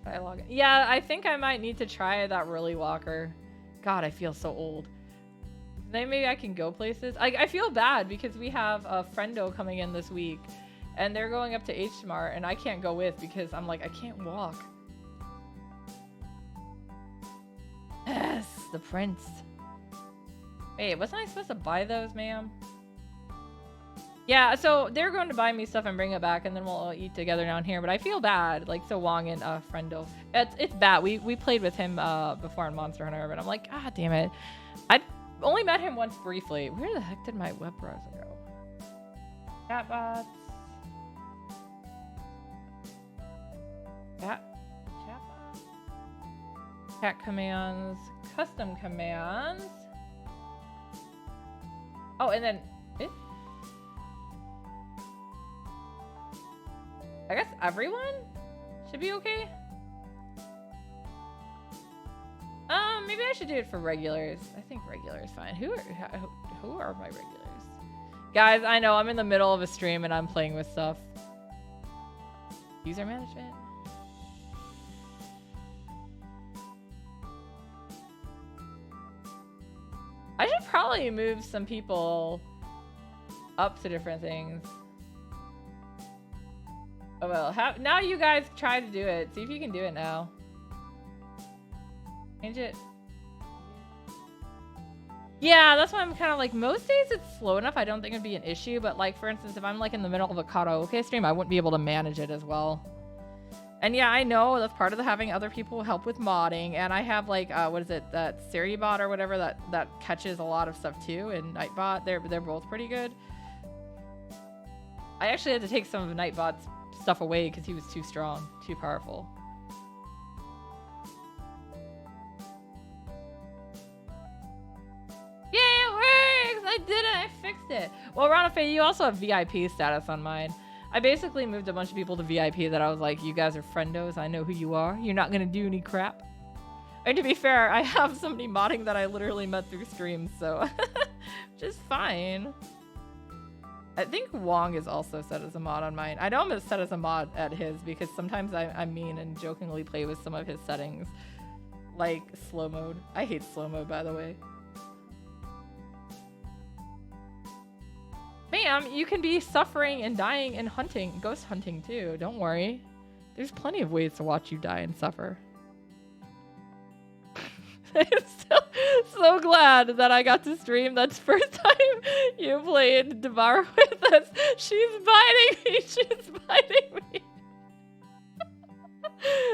I log in. Yeah, I think I might need to try that Really Walker. God, I feel so old. Then maybe I can go places. I feel bad because we have a friendo coming in this week and they're going up to H Mart and I can't go with because I'm like, I can't walk. Yes, the prince. Wait, wasn't I supposed to buy those, ma'am? Yeah, so they're going to buy me stuff and bring it back, and then we'll all eat together down here. But I feel bad, like, so Wong and Friendo. It's bad. We played with him before in Monster Hunter, but I'm like, ah, damn it. I only met him once briefly. Where the heck did my web browser go? Chatbots. Chatbots. Cat commands. Custom commands. Oh, and then... I guess everyone should be okay. Maybe I should do it for regulars. I think regular is fine. Who are my regulars? Guys, I know I'm in the middle of a stream and I'm playing with stuff. User management. I should probably move some people up to different things. Oh well, now you guys try to do it. See if you can do it now. Change it. Yeah, that's why I'm kind of like, most days it's slow enough. I don't think it'd be an issue, but like, for instance, if I'm like in the middle of a karaoke stream, I wouldn't be able to manage it as well. And yeah, I know that's part of the having other people help with modding. And I have like, what is it, that Siribot or whatever that catches a lot of stuff too. And Nightbot, they're both pretty good. I actually had to take some of Nightbot's stuff away because he was too strong, too powerful. Yeah, it works! I did it! I fixed it! Well, Ranafe, you also have VIP status on mine. I basically moved a bunch of people to VIP that I was like, you guys are friendos, I know who you are. You're not gonna do any crap. And to be fair, I have somebody modding that I literally met through streams, so... just fine. I think Wong is also set as a mod on mine. I know I'm set as a mod at his because sometimes I mean and jokingly play with some of his settings. Like slow mode. I hate slow mode, by the way. Ma'am, you can be suffering and dying and hunting. Ghost hunting too, don't worry. There's plenty of ways to watch you die and suffer. I'm so glad that I got to stream. That's the first time you played Devour with us. She's biting me. She's biting me.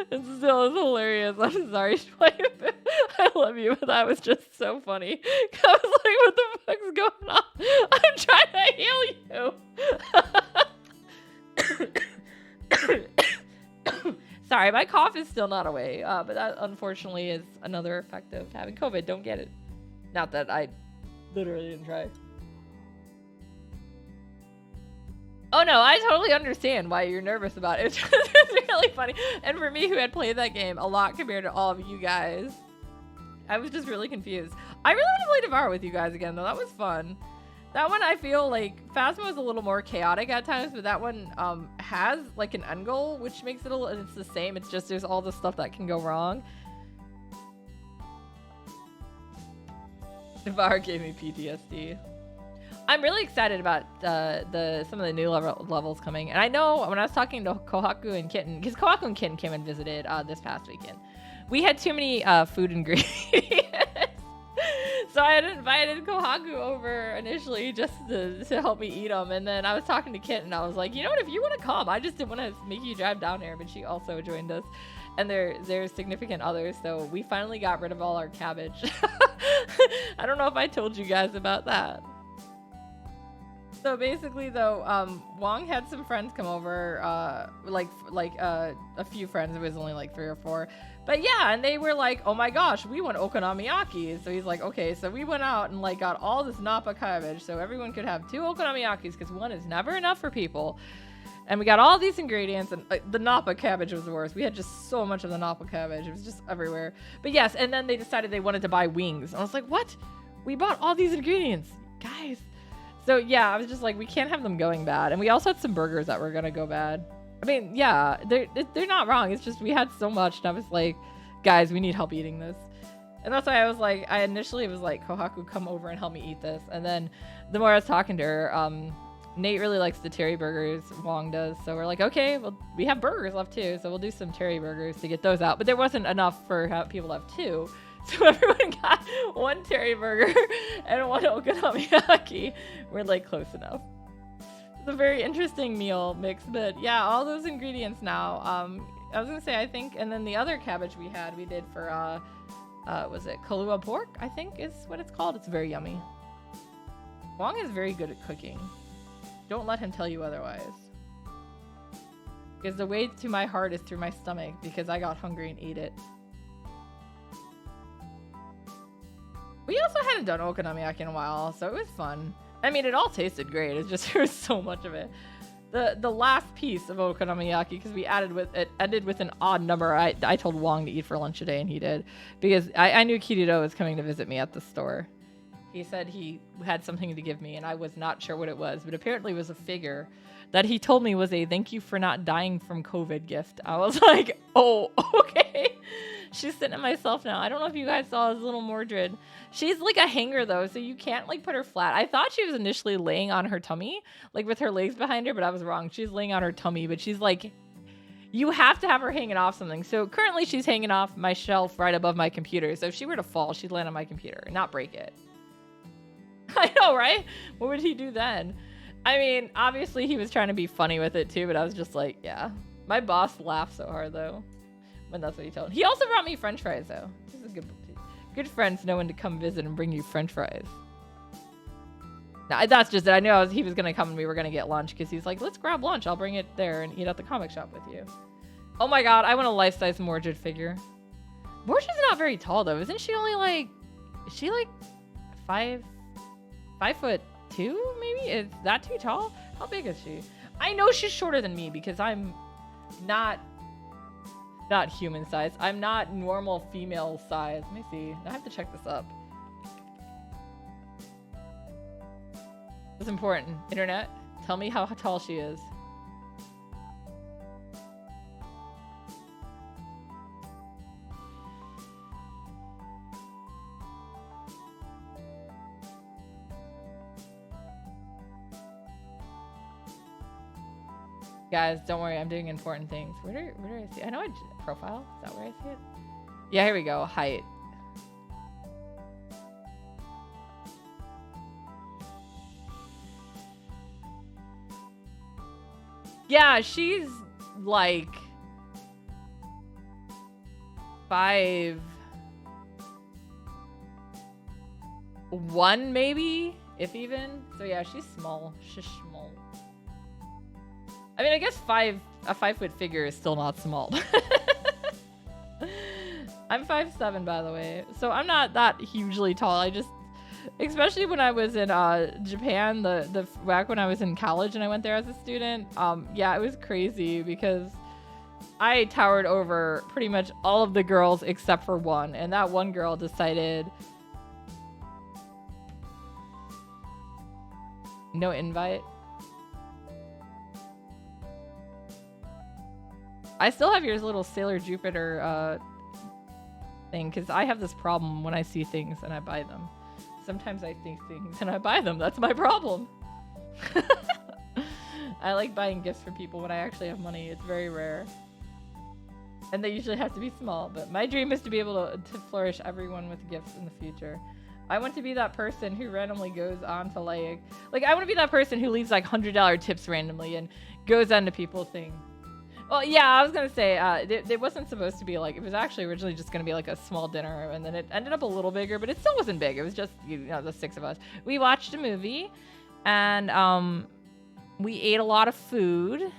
It still is hilarious. I'm sorry. I love you, but that was just so funny. I was like, what the fuck's going on? I'm trying to heal you. Sorry, my cough is still not away, but that unfortunately is another effect of having COVID. Don't get it. Not that I literally didn't try. Oh no, I totally understand why you're nervous about it. It's really funny. And for me, who had played that game a lot compared to all of you guys, I was just really confused. I really want to play Devour with you guys again, though. That was fun. That one I feel like Phasma is a little more chaotic at times, but that one has like an end goal, which makes it it's the same. It's just there's all the stuff that can go wrong. Devour gave me PTSD. I'm really excited about some of the new levels coming. And I know when I was talking to Kohaku and Kitten, because Kohaku and Kitten came and visited this past weekend, we had too many food ingredients. So I had invited Kohaku over initially just to help me eat them. And then I was talking to Kitten and I was like, you know what, if you want to come, I just didn't want to make you drive down there. But she also joined us. And they're significant others. So we finally got rid of all our cabbage. I don't know if I told you guys about that. So basically, though, Wong had some friends come over, a few friends. It was only like 3 or 4. But yeah, and they were like, oh my gosh, we want okonomiyaki. So he's like, okay, so we went out and like got all this Napa cabbage so everyone could have 2 okonomiyakis because one is never enough for people. And we got all these ingredients, and the Napa cabbage was the worst. We had just so much of the Napa cabbage. It was just everywhere. But yes, and then they decided they wanted to buy wings. And I was like, what? We bought all these ingredients, guys. So yeah, I was just like, we can't have them going bad. And we also had some burgers that were gonna go bad. I mean, yeah, they're not wrong. It's just we had so much, and I was like, guys, we need help eating this. And that's why I was like, I initially was like, Kohaku, come over and help me eat this. And then the more I was talking to her, Nate really likes the terry burgers, Wong does. So we're like, okay, well, we have burgers left too. So we'll do some terry burgers to get those out. But there wasn't enough for people to have 2. So everyone got 1 terry burger and 1 okonomiyaki. We're like close enough. It's a very interesting meal mix, but yeah, all those ingredients now. I was gonna say, I think, and then the other cabbage we did for, was it Kahlua pork? I think is what it's called. It's very yummy. Wong is very good at cooking. Don't let him tell you otherwise. Because the way to my heart is through my stomach because I got hungry and ate it. We also hadn't done okonomiyaki in a while, so it was fun. I mean, it all tasted great. It's just there was so much of it. The last piece of okonomiyaki, because we ended with an odd number. I told Wong to eat for lunch today, and he did. Because I knew Kirito was coming to visit me at the store. He said he had something to give me, and I was not sure what it was, but apparently it was a figure that he told me was a thank you for not dying from COVID gift. I was like, oh, okay. She's sitting at myself now. I don't know if you guys saw his little Mordred. She's like a hanger, though, so you can't like put her flat. I thought she was initially laying on her tummy, like with her legs behind her, but I was wrong. She's laying on her tummy, but she's like, you have to have her hanging off something. So currently she's hanging off my shelf right above my computer. So if she were to fall, she'd land on my computer and not break it. I know, right? What would he do then? I mean, obviously he was trying to be funny with it too, but I was just like, yeah. My boss laughed so hard though, when that's what he told me. He also brought me French fries though. This is good friends know when to come visit and bring you French fries. Now, that's just it. I knew he was gonna come and we were gonna get lunch because he's like, let's grab lunch. I'll bring it there and eat at the comic shop with you. Oh my god, I want a life-size Mordred figure. Mordred's not very tall though. Isn't she only like, is she like 5'2" maybe? Is that too tall? How big is she? I know she's shorter than me because I'm not human size. I'm not normal female size. Let me see. I have to check this up. It's important. Internet, tell me how tall she is. Guys, don't worry. I'm doing important things. Where do I see it? I know profile. Is that where I see it? Yeah, here we go. Height. Yeah, she's like 5'1" maybe, if even. So yeah, she's small. She's small. I mean, I guess a 5-foot figure is still not small. I'm 5'7", by the way, so I'm not that hugely tall. I just, especially when I was in Japan, the back when I was in college and I went there as a student, yeah, it was crazy because I towered over pretty much all of the girls except for one, and that one girl decided No invite. I still have your little Sailor Jupiter thing, because I have this problem when I see things and I buy them. Sometimes I see things and I buy them. That's my problem. I like buying gifts for people when I actually have money. It's very rare. And they usually have to be small, but my dream is to be able to flourish everyone with gifts in the future. I want to be that person who randomly goes on to like I want to be that person who leaves like $100 tips randomly and goes on to people's thing. Well, yeah, I was gonna say it wasn't supposed to be like, it was actually originally just gonna be like a small dinner, and then it ended up a little bigger, but it still wasn't big. It was just, you know, the 6 of us. We watched a movie, and we ate a lot of food,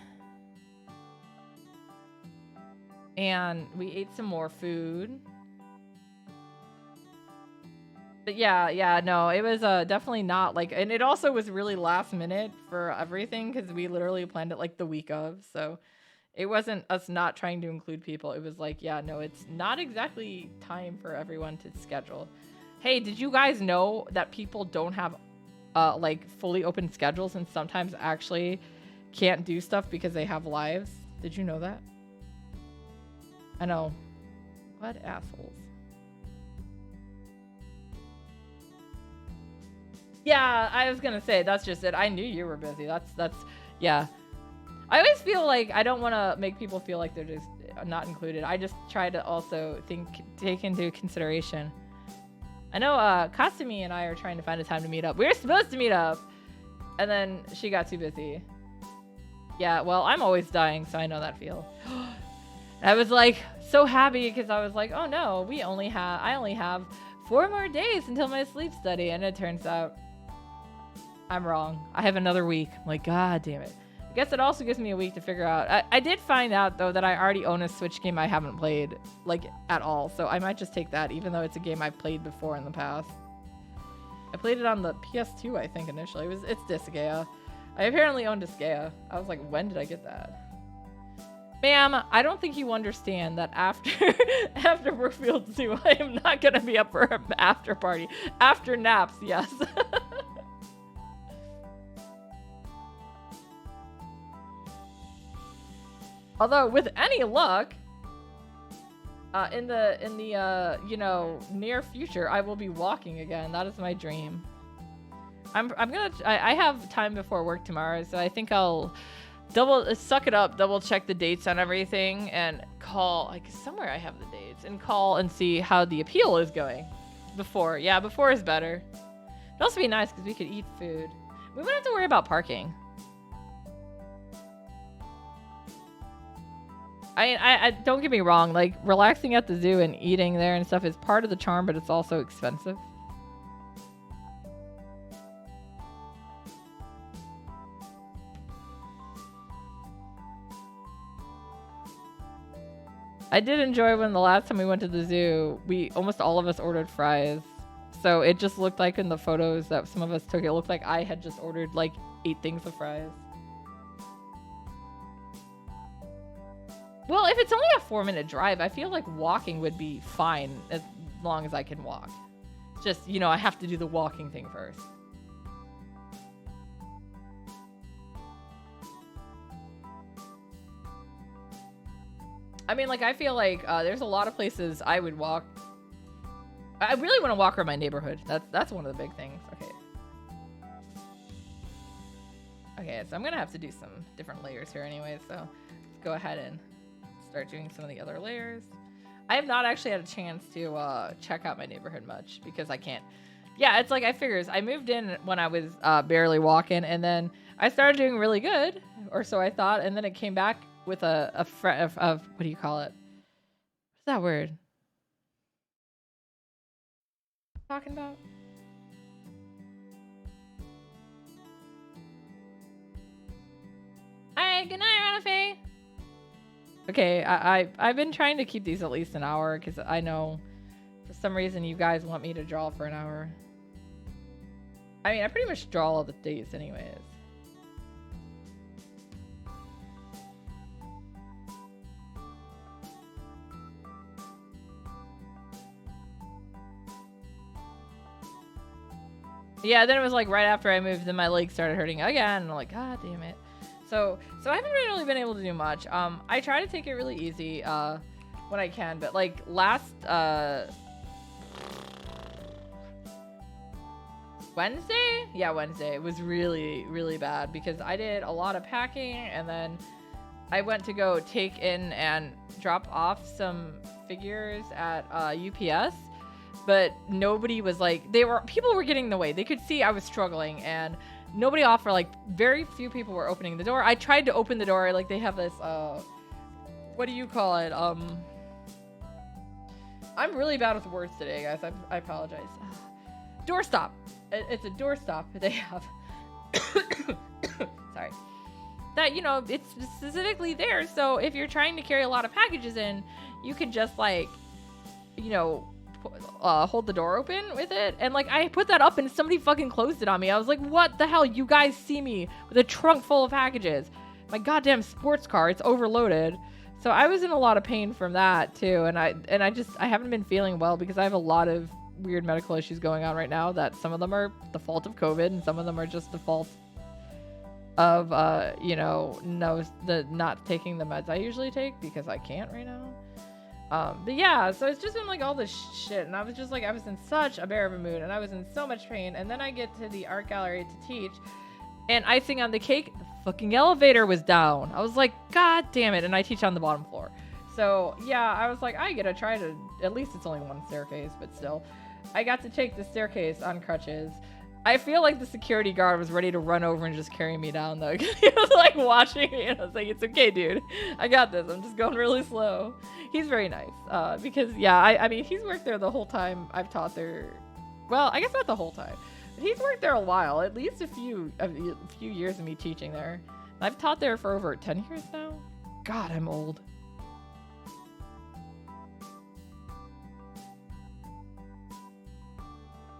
and we ate some more food. But yeah, no, it was definitely not like, and it also was really last minute for everything because we literally planned it like the week of, so it wasn't us not trying to include people. It was like, yeah, no, it's not exactly time for everyone to schedule. Hey, did you guys know that people don't have like fully open schedules and sometimes actually can't do stuff because they have lives? Did you know that? I know. What assholes. Yeah, I was gonna say, that's just it. I knew you were busy. That's yeah. I always feel like I don't want to make people feel like they're just not included. I just try to also take into consideration. I know Kasumi and I are trying to find a time to meet up. We were supposed to meet up, and then she got too busy. Yeah, well, I'm always dying, so I know that feel. I was like so happy because I was like, oh no, I only have 4 more days until my sleep study, and it turns out I'm wrong. I have another week. I'm like, god damn it. I guess it also gives me a week to figure out. I did find out though that I already own a Switch game I haven't played like at all, so I might just take that, even though it's a game I've played before in the past. I played it on the PS2, I think, initially. It's Disgaea. I apparently owned Disgaea. I was like, when did I get that? Ma'am, I don't think you understand that after Brookfield Zoo, I am not gonna be up for an after party. After naps, yes. Although with any luck, in the you know, near future, I will be walking again. That is my dream. I have time before work tomorrow, so I think I'll suck it up, double check the dates on everything, and call, like, somewhere I have the dates, and call and see how the appeal is going. Before is better. It'd also be nice because we could eat food. We wouldn't have to worry about parking. I don't get me wrong, like, relaxing at the zoo and eating there and stuff is part of the charm, but it's also expensive. I did enjoy when the last time we went to the zoo, almost all of us ordered fries. So it just looked like in the photos that some of us took, it looked like I had just ordered like 8 things of fries. Well, if it's only a 4-minute drive, I feel like walking would be fine as long as I can walk. Just, you know, I have to do the walking thing first. I mean, like, I feel like there's a lot of places I would walk. I really want to walk around my neighborhood. That's one of the big things. Okay, so I'm going to have to do some different layers here anyway, so let's go ahead and start doing some of the other layers. I have not actually had a chance to check out my neighborhood much because I can't. Yeah, it's like I figures I moved in when I was barely walking, and then I started doing really good, or so I thought, and then it came back with a what do you call it? What's that word? Talking about? Alright, good night, Ranafe. Okay, I've been trying to keep these at least an hour because I know for some reason you guys want me to draw for an hour. I mean, I pretty much draw all the days anyways. Yeah, then it was like right after I moved, then my legs started hurting again, and I'm like, God damn it. So I haven't really been able to do much. I try to take it really easy when I can, but like last Wednesday? Yeah, Wednesday. It was really, really bad because I did a lot of packing and then I went to go take in and drop off some figures at UPS, but nobody was like, people were getting in the way. They could see I was struggling and nobody offered, like very few people were opening the door. I tried to open the door, like they have this, what do you call it? I'm really bad with words today, guys. I apologize. Doorstop. It's a doorstop they have. Sorry. That, you know, it's specifically there. So if you're trying to carry a lot of packages in, you can just like, you know, hold the door open with it. And like I put that up and somebody fucking closed it on me. I was like, what the hell? You guys see me with a trunk full of packages. My goddamn sports car, it's overloaded. So I was in a lot of pain from that too. And I haven't been feeling well because I have a lot of weird medical issues going on right now that some of them are the fault of COVID and some of them are just the fault of you know, not taking the meds I usually take because I can't right now. But yeah, so it's just been like all this shit, and I was just like, I was in such a bear of a mood and I was in so much pain. And then I get to the art gallery to teach, and icing on the cake, the fucking elevator was down. I was like, God damn it. And I teach on the bottom floor, so yeah, I was like, I gotta try to, at least it's only one staircase, but still I got to take the staircase on crutches. I feel like the security guard was ready to run over and just carry me down though. He was like watching me and I was like, it's okay, dude. I got this. I'm just going really slow. He's very nice. Because yeah, I mean, he's worked there the whole time I've taught there. Well, I guess not the whole time, but he's worked there a while, at least a few years of me teaching there. I've taught there for over 10 years now. God, I'm old.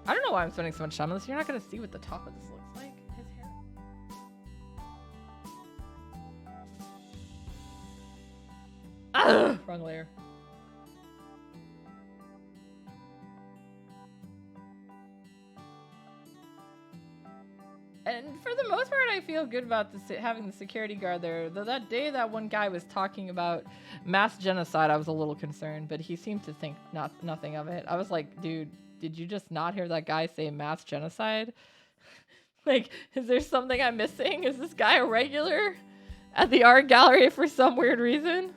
I don't know why I'm spending so much time on this. You're not going to see what the top of this looks like. His hair. Ugh, wrong layer. And for the most part, I feel good about having the security guard there. Though that day that one guy was talking about mass genocide, I was a little concerned, but he seemed to think nothing of it. I was like, dude, did you just not hear that guy say mass genocide? Like, is there something I'm missing? Is this guy a regular at the art gallery for some weird reason?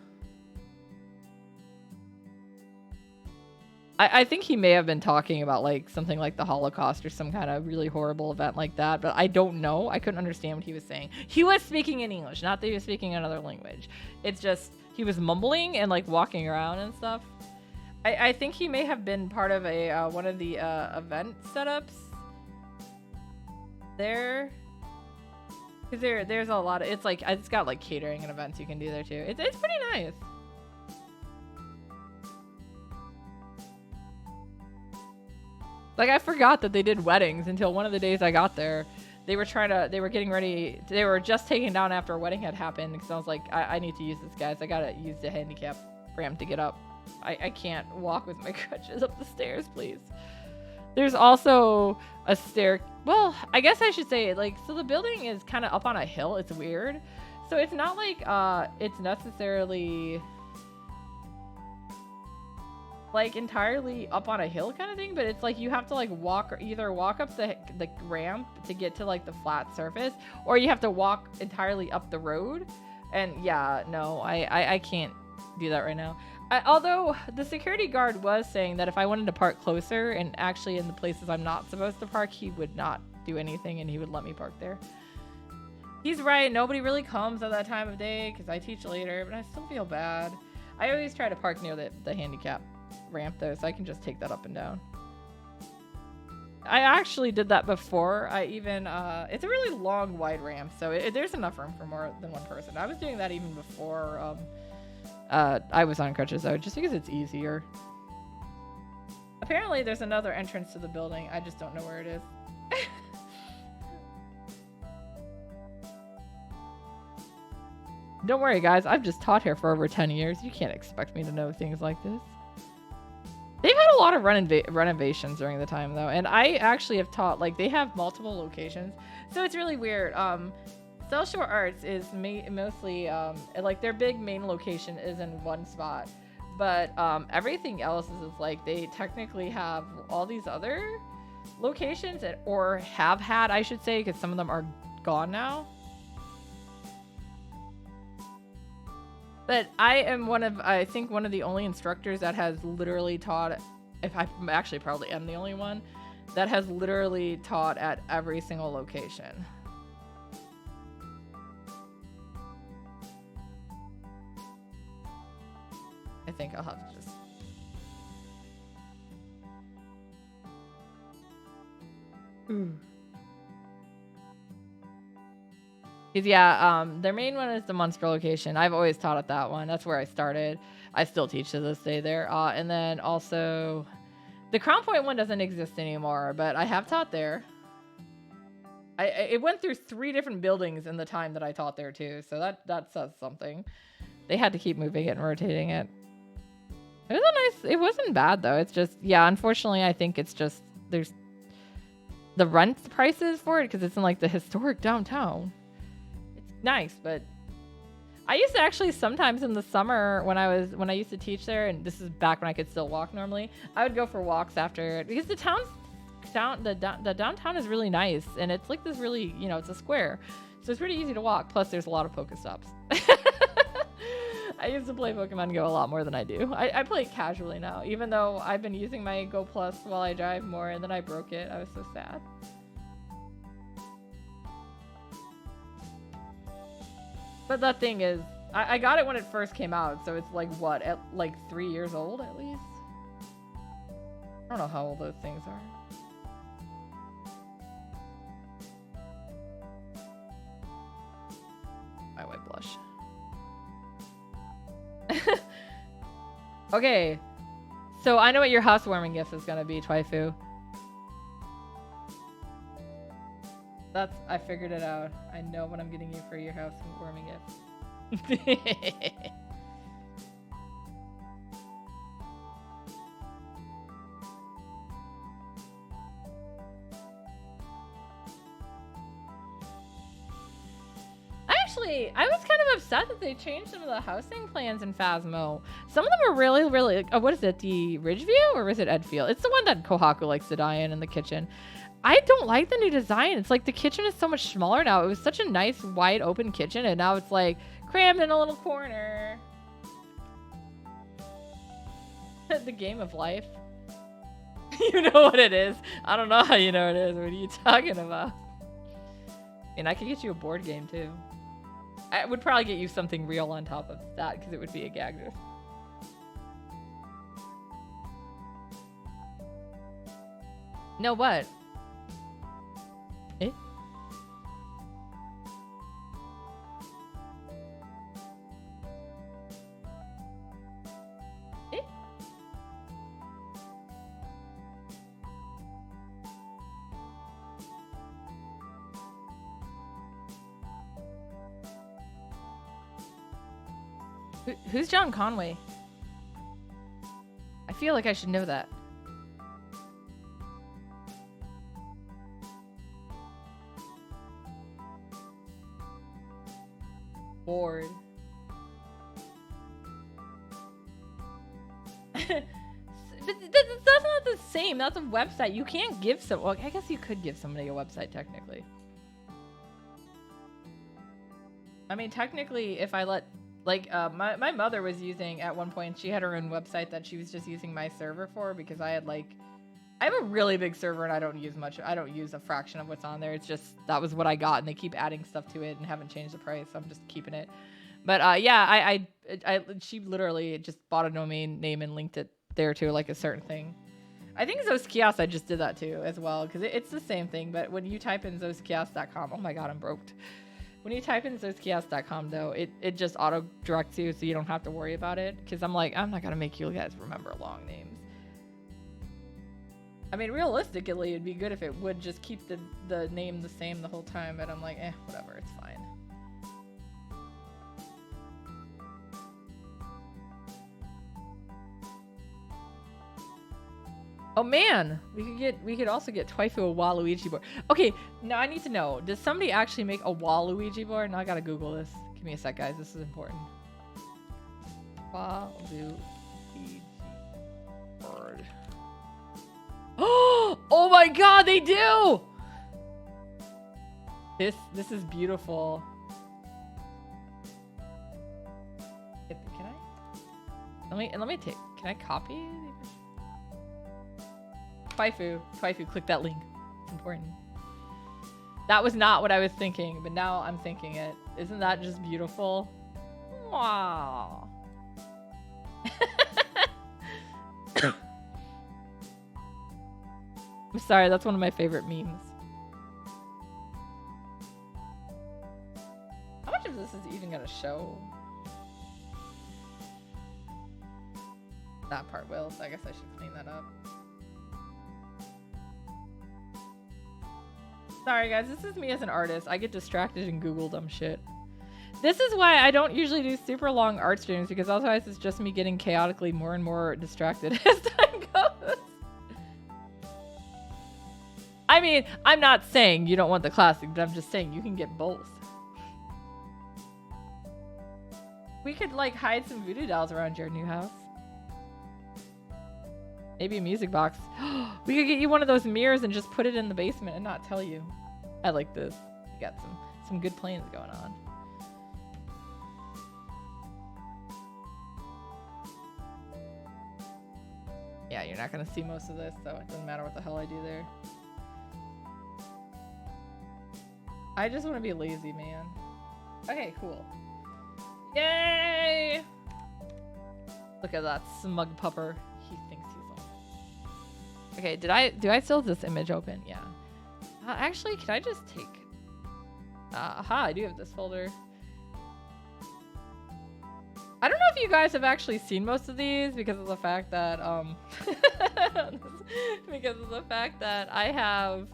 I think he may have been talking about like something like the Holocaust or some kind of really horrible event like that, but I don't know. I couldn't understand what he was saying. He was speaking in English, not that he was speaking another language. It's just he was mumbling and like walking around and stuff. I think he may have been part of a one of the event setups there. Cause there's a lot of, it's got like catering and events you can do there too. It's pretty nice. Like I forgot that they did weddings until one of the days I got there. They were getting ready. They were just taken down after a wedding had happened because I was like, I need to use this, guys. I gotta use the handicap ramp to get up. I can't walk with my crutches up the stairs, please. There's also a stair. Well, I guess I should say, like, so the building is kind of up on a hill. It's weird. So it's not like it's necessarily like entirely up on a hill kind of thing, but it's like you have to like either walk up the ramp to get to like the flat surface, or you have to walk entirely up the road. And yeah, no, I can't do that right now. Although the security guard was saying that if I wanted to park closer and actually in the places I'm not supposed to park, he would not do anything and he would let me park there. He's right. Nobody really comes at that time of day because I teach later, but I still feel bad. I always try to park near the handicap ramp though, so I can just take that up and down. I actually did that before. I even it's a really long, wide ramp, so there's enough room for more than one person. I was doing that even before I was on crutches though, just because it's easier. Apparently there's another entrance to the building. I just don't know where it is. Don't worry guys, I've just taught here for over 10 years. You can't expect me to know things like this. They've had a lot of renovations during the time though, and I actually have taught, like, they have multiple locations, so it's really weird. South Shore Arts is mostly like their big main location is in one spot, but everything else is like they technically have all these other locations or have had, I should say, because some of them are gone now. But I am I think one of the only instructors that has literally taught, if I actually probably am the only one, that has literally taught at every single location. I think I'll have to just... Yeah, their main one is the Munster location. I've always taught at that one. That's where I started. I still teach to this day there. And then also, the Crown Point one doesn't exist anymore, but I have taught there. It went through 3 different buildings in the time that I taught there too, so that says something. They had to keep moving it and rotating it. It was a nice. It wasn't bad though. It's just, yeah, unfortunately, I think it's just there's the rent prices for it because it's in like the historic downtown. Nice, but I used to actually sometimes in the summer when I used to teach there, and this is back when I could still walk normally, I would go for walks after, because the downtown is really nice, and it's like this really, you know, it's a square, so it's pretty easy to walk. Plus, there's a lot of Pokestops. I used to play Pokemon Go a lot more than I do. I play it casually now, even though I've been using my Go Plus while I drive more, and then I broke it. I was so sad. But the thing is, I got it when it first came out, so it's like, what, at like 3 years old at least? I don't know how old those things are. My white blush. Okay, so I know what your housewarming gift is gonna be, Twaifu. I figured it out. I know what I'm getting you for your housewarming gift. I was kind of upset that they changed some of the housing plans in Phasmo. Some of them are really, really... what is it? The Ridgeview? Or is it Edfield? It's the one that Kohaku likes to die in the kitchen. I don't like the new design. It's like the kitchen is so much smaller now. It was such a nice, wide open kitchen, and now it's like crammed in a little corner. The game of life. You know what it is. I don't know how you know it is. What are you talking about? And I could get you a board game, too. I would probably get you something real on top of that, because it would be a gag gift. No, what? Eh? Eh? Who's John Conway? I feel like I should know that. Bored. But that's not the same. That's a website. You can't give some. Well, I guess you could give somebody a website technically. I mean, technically, if I let, like, my mother was using at one point. She had her own website that she was just using my server for, because I had like, I have a really big server and I don't use much. I don't use a fraction of what's on there. It's just that was what I got, and they keep adding stuff to it and haven't changed the price, so I'm just keeping it. But yeah, she literally just bought a domain name and linked it there to like a certain thing. I think Zos Kiosk, I just did that too as well, because it's the same thing. But when you type in zoskiosk.com, oh my god, I'm broke. When you type in zoskiosk.com though, it just auto directs you, so you don't have to worry about it. Because I'm like, I'm not gonna make you guys remember long names. I mean, realistically, it'd be good if it would just keep the name the same the whole time. But I'm like, whatever, it's fine. Oh man, we could also get Twaifu a Waluigi board. Okay, now I need to know, does somebody actually make a Waluigi board? Now I gotta Google this. Give me a sec, guys. This is important. Waluigi board. Oh my god, they do! This is beautiful. Can I? Let me take. Can I copy? Twaifu, click that link. It's important. That was not what I was thinking, but now I'm thinking it. Isn't that just beautiful? Wow. I'm sorry, that's one of my favorite memes. How much of this is even gonna show? That part will, so I guess I should clean that up. Sorry guys, this is me as an artist. I get distracted and Google dumb shit. This is why I don't usually do super long art streams, because otherwise it's just me getting chaotically more and more distracted as time goes. I mean, I'm not saying you don't want the classic, but I'm just saying you can get both. We could like hide some voodoo dolls around your new house. Maybe a music box. We could get you one of those mirrors and just put it in the basement and not tell you. I like this. We got some good plans going on. Yeah, you're not gonna see most of this, so it doesn't matter what the hell I do there. I just want to be lazy, man. Okay, cool. Yay! Look at that smug pupper. He thinks he's all... Okay, do I still have this image open? Yeah. Actually, can I just take... aha, I do have this folder. I don't know if you guys have actually seen most of these because of the fact that, because of the fact that I have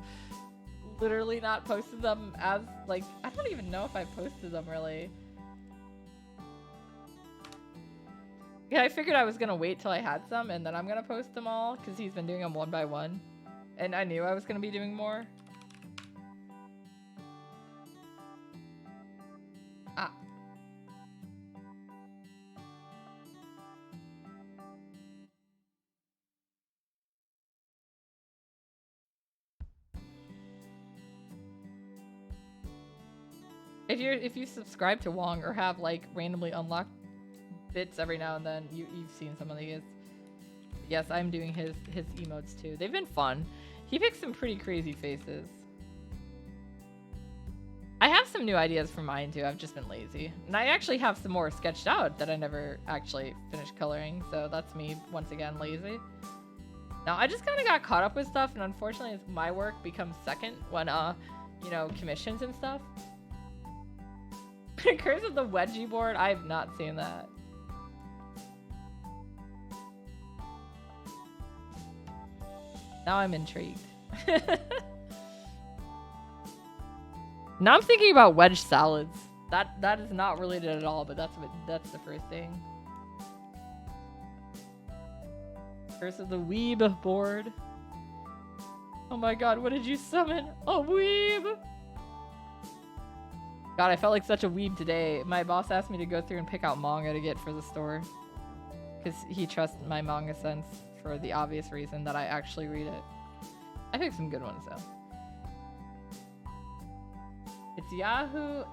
literally not posted them as, like, I don't even know if I posted them really. Yeah, I figured I was gonna wait till I had some and then I'm gonna post them all because he's been doing them one by one. And I knew I was gonna be doing more. Ah. If you subscribe to Wong or have like randomly unlocked bits every now and then, you've seen some of these. Yes, I'm doing his emotes too. They've been fun. He picks some pretty crazy faces. I have some new ideas for mine too. I've just been lazy. And I actually have some more sketched out that I never actually finished coloring. So that's me once again lazy. Now I just kind of got caught up with stuff, and unfortunately my work becomes second when you know, commissions and stuff. Curse of the wedgie board? I have not seen that. Now I'm intrigued. Now I'm thinking about wedge salads. That is not related at all, but that's the first thing. Curse of the weeb board. Oh my god, what did you summon? A weeb! God, I felt like such a weeb today. My boss asked me to go through and pick out manga to get for the store. Because he trusts my manga sense for the obvious reason that I actually read it. I picked some good ones though. It's Yahoo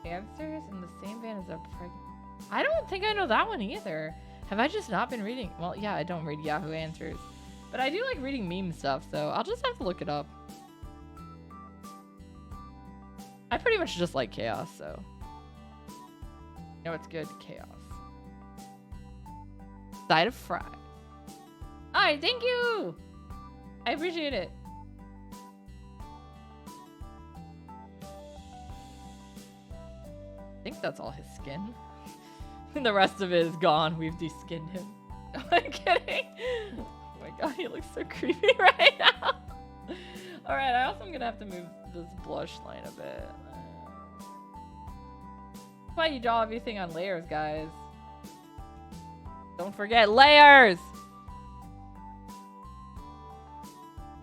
Answers in the same vein as a pregnant. I don't think I know that one either. Have I just not been reading? Well, yeah, I don't read Yahoo Answers. But I do like reading meme stuff, so I'll just have to look it up. I pretty much just like chaos, so. You know what's good? Chaos. Side of fries. Alright, thank you! I appreciate it. I think that's all his skin. The rest of it is gone. We've de-skinned him. No, I'm kidding. Oh my god, he looks so creepy right now. Alright, I also am gonna have to move this blush line a bit. That's why you draw everything on layers, guys. Don't forget layers!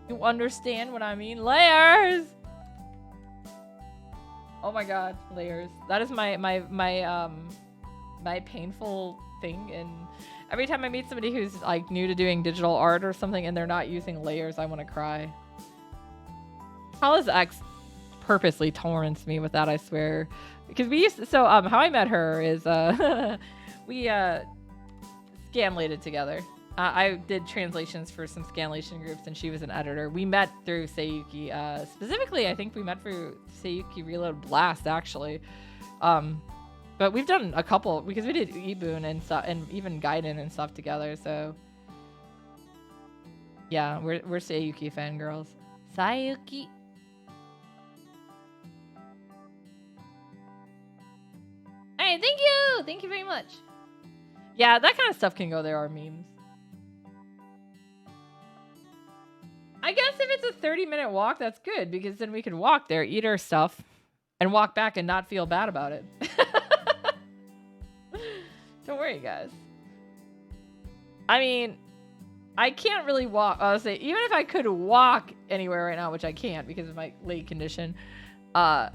You understand what I mean? Layers! Oh my god, layers. That is my painful thing, and every time I meet somebody who's like new to doing digital art or something and they're not using layers, I want to cry. Paula's ex purposely torrents me with that, I swear. Because we used to, so how I met her is we scanlated together. I did translations for some scanlation groups, and she was an editor. We met through Seiyuki. Specifically, I think we met through Seiyuki Reload Blast, actually. But we've done a couple, because we did Ibun and stuff, and even Gaiden and stuff together, so... Yeah, we're Seiyuki fangirls. Seiyuki. Hey, thank you! Thank you very much. Yeah, that kind of stuff can go there, are memes. I guess if it's a 30-minute walk, that's good, because then we can walk there, eat our stuff, and walk back and not feel bad about it. Don't worry, guys. I mean, I can't really walk. I'll say, even if I could walk anywhere right now, which I can't because of my leg condition, the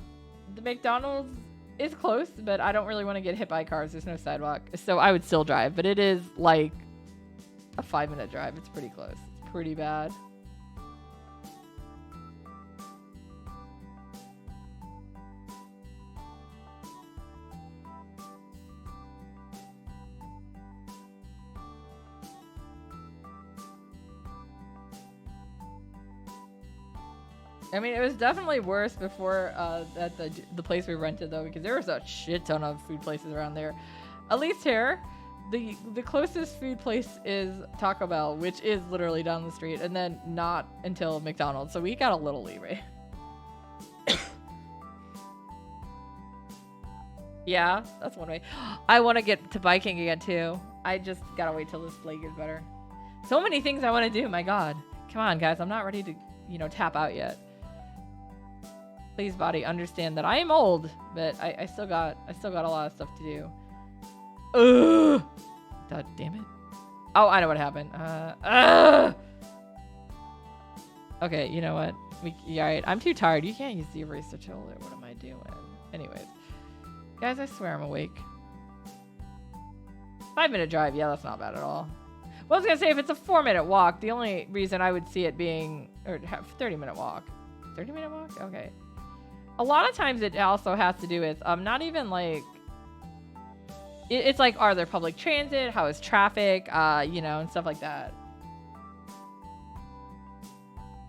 McDonald's is close, but I don't really want to get hit by cars. There's no sidewalk, so I would still drive, but it is like a 5-minute drive. It's pretty close. It's pretty bad. I mean, it was definitely worse before at the place we rented, though, because there was a shit ton of food places around there. At least here, the closest food place is Taco Bell, which is literally down the street, and then not until McDonald's. So we got a little leeway. Yeah, that's one way. I want to get to biking again, too. I just gotta wait till this leg is better. So many things I want to do, my god. Come on, guys, I'm not ready to, tap out yet. Please, body, understand that I am old, but I still got a lot of stuff to do. Ugh! God damn it. Oh, I know what happened. Okay, you know what? Alright, I'm too tired. You can't use the eraser tool. What am I doing? Anyways. Guys, I swear I'm awake. 5-minute drive. Yeah, that's not bad at all. Well, I was gonna say, if it's a 4-minute walk, the only reason I would see it being... Or 30-minute walk. 30-minute walk? Okay. A lot of times it also has to do with not even like it's like, are there public transit, how is traffic, and stuff like that.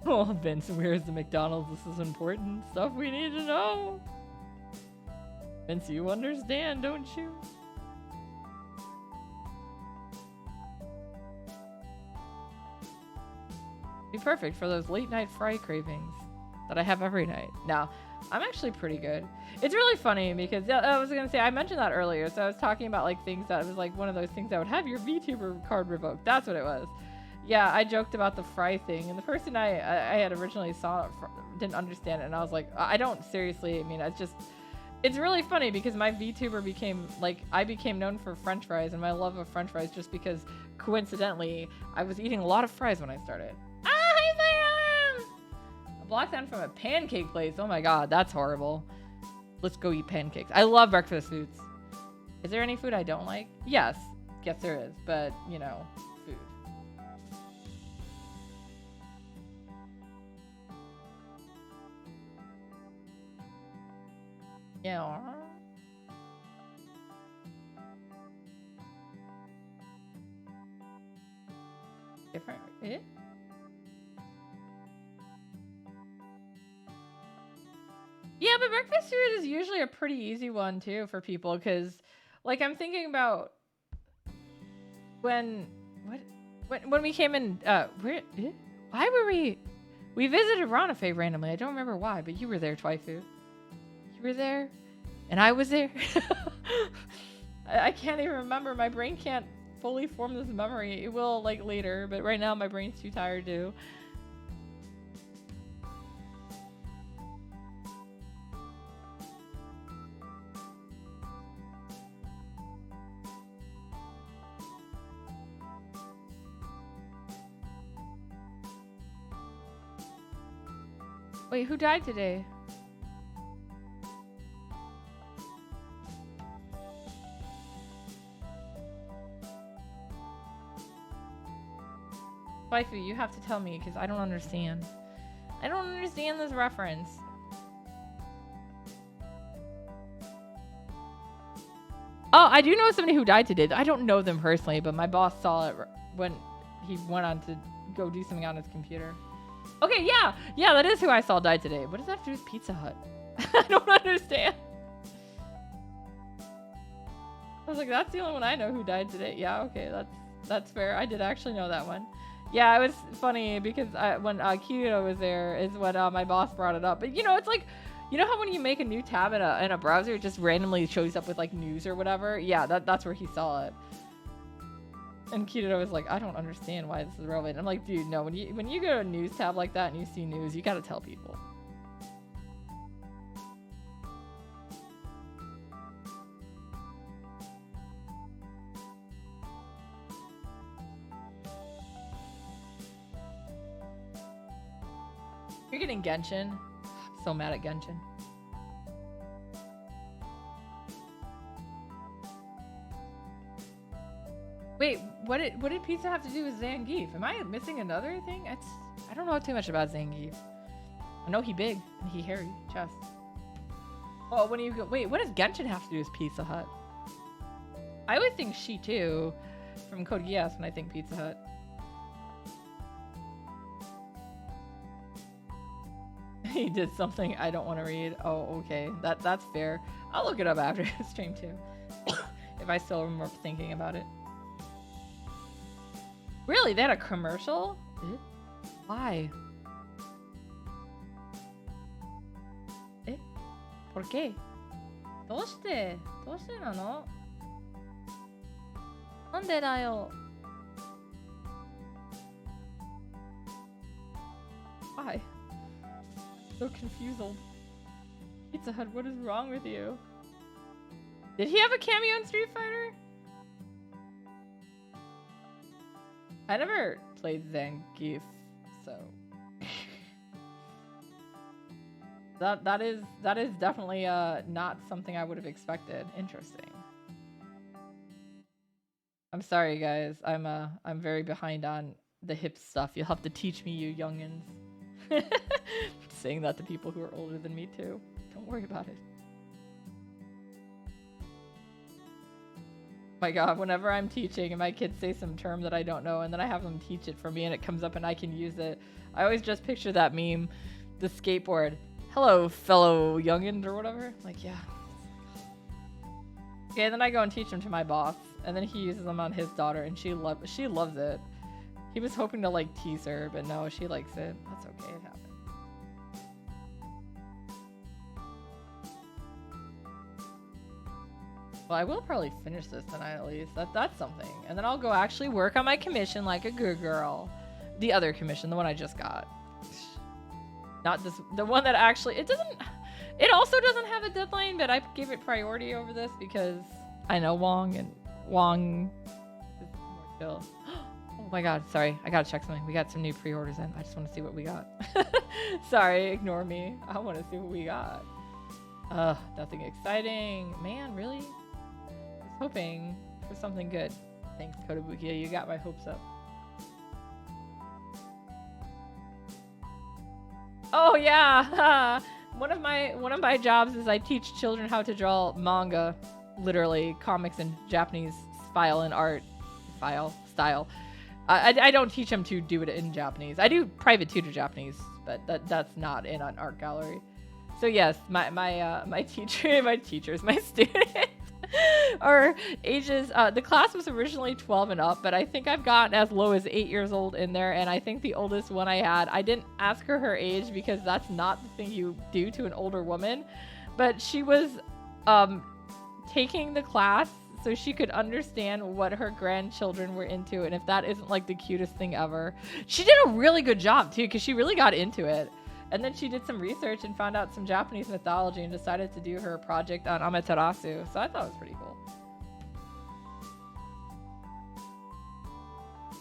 Oh, Vince, where's the McDonald's? This is important stuff we need to know. Vince, you understand, don't you? Be perfect for those late night fry cravings that I have every night. Now, I'm actually pretty good. It's really funny because I was gonna say, I mentioned that earlier. So I was talking about like things that was like one of those things that would have your VTuber card revoked. That's what it was. Yeah, I joked about the fry thing, and the person I had originally saw it didn't understand it, and I was like, I don't seriously. I mean, it's really funny because my VTuber became like, I became known for French fries and my love of French fries just because coincidentally I was eating a lot of fries when I started. Blocked down from a pancake place. Oh my god, that's horrible. Let's go eat pancakes. I love breakfast foods. Is there any food I don't like? Yes. Yes, there is. But, food. Yeah. Different. Eh? Yeah, but breakfast food is usually a pretty easy one too for people because, like, I'm thinking about when we came in. Why were we visited Ranafe randomly? I don't remember why, but you were there, Twifu. You were there, and I was there. I can't even remember. My brain can't fully form this memory. It will like later, but right now my brain's too tired to. Wait, who died today? Waifu, you have to tell me because I don't understand. I don't understand this reference. Oh, I do know somebody who died today. I don't know them personally, but my boss saw it when he went on to go do something on his computer. Okay, yeah. Yeah, that is who I saw died today. What does that have to do with Pizza Hut? I don't understand. I was like, that's the only one I know who died today. Yeah, okay, that's fair. I did actually know that one. Yeah, it was funny because when Kirito was there is when my boss brought it up. But you know, it's like, you know how when you make a new tab in a browser, it just randomly shows up with like news or whatever? Yeah, that's where he saw it. And Kirito was like, I don't understand why this is relevant. I'm like, dude, no, when you go to a news tab like that and you see news, you gotta tell people. You're getting Genshin. I'm so mad at Genshin. Wait, what did pizza have to do with Zangief? Am I missing another thing? I don't know too much about Zangief. I know he big and he hairy chest. Oh, when you go, wait, what does Genshin have to do with Pizza Hut? I would think she too, from Code Geass when I think Pizza Hut. He did something I don't want to read. Oh, okay. That's fair. I'll look it up after the stream too. If I still remember thinking about it. Really? They had a commercial? Why? ¿Por qué? どうしてなの? なんでだよ? Why? So confused. Pizza Hut, what is wrong with you? Did he have a cameo in Street Fighter? I never played Zangief, so that is definitely not something I would have expected. Interesting. I'm sorry, guys. I'm very behind on the hip stuff. You'll have to teach me, you youngins. Saying that to people who are older than me too. Don't worry about it. My god, whenever I'm teaching and my kids say some term that I don't know and then I have them teach it for me and it comes up and I can use it, I always just picture that meme, the skateboard. Hello, fellow youngins or whatever. Like, yeah. Okay, then I go and teach them to my boss and then he uses them on his daughter and she loves it. He was hoping to like tease her, but no, she likes it. That's okay, it happens. Well, I will probably finish this tonight at least. That's something. And then I'll go actually work on my commission like a good girl. The other commission, the one I just got. Not this, the one that actually, it also doesn't have a deadline, but I gave it priority over this because I know Wong and Wong is more chill. Oh my god, sorry. I gotta check something. We got some new pre-orders in. I just want to see what we got. Sorry, ignore me. I want to see what we got. Nothing exciting. Man, really? I was hoping for something good. Thanks, Kotobukiya. You got my hopes up. Oh yeah. One of my jobs is I teach children how to draw manga, literally comics in Japanese style and art style. I don't teach them to do it in Japanese. I do private tutor Japanese, but that's not in an art gallery. So yes, my teachers, my students are ages. The class was originally 12 and up, but I think I've gotten as low as 8 years old in there. And I think the oldest one I had, I didn't ask her age because that's not the thing you do to an older woman. But she was taking the class so she could understand what her grandchildren were into. And if that isn't like the cutest thing ever, she did a really good job too, because she really got into it. And then she did some research and found out some Japanese mythology and decided to do her project on Amaterasu. So I thought it was pretty cool.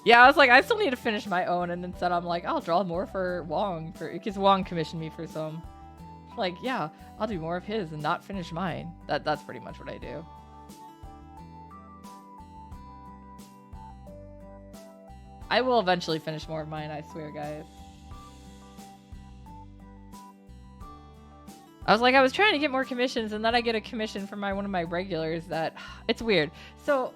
Yeah, I was like, I still need to finish my own, and instead I'm like, I'll draw more for Wong, because Wong commissioned me for some. Like, yeah, I'll do more of his and not finish mine. That's pretty much what I do. I will eventually finish more of mine, I swear, guys. I was like, I was trying to get more commissions, and then I get a commission from one of my regulars that it's weird. So,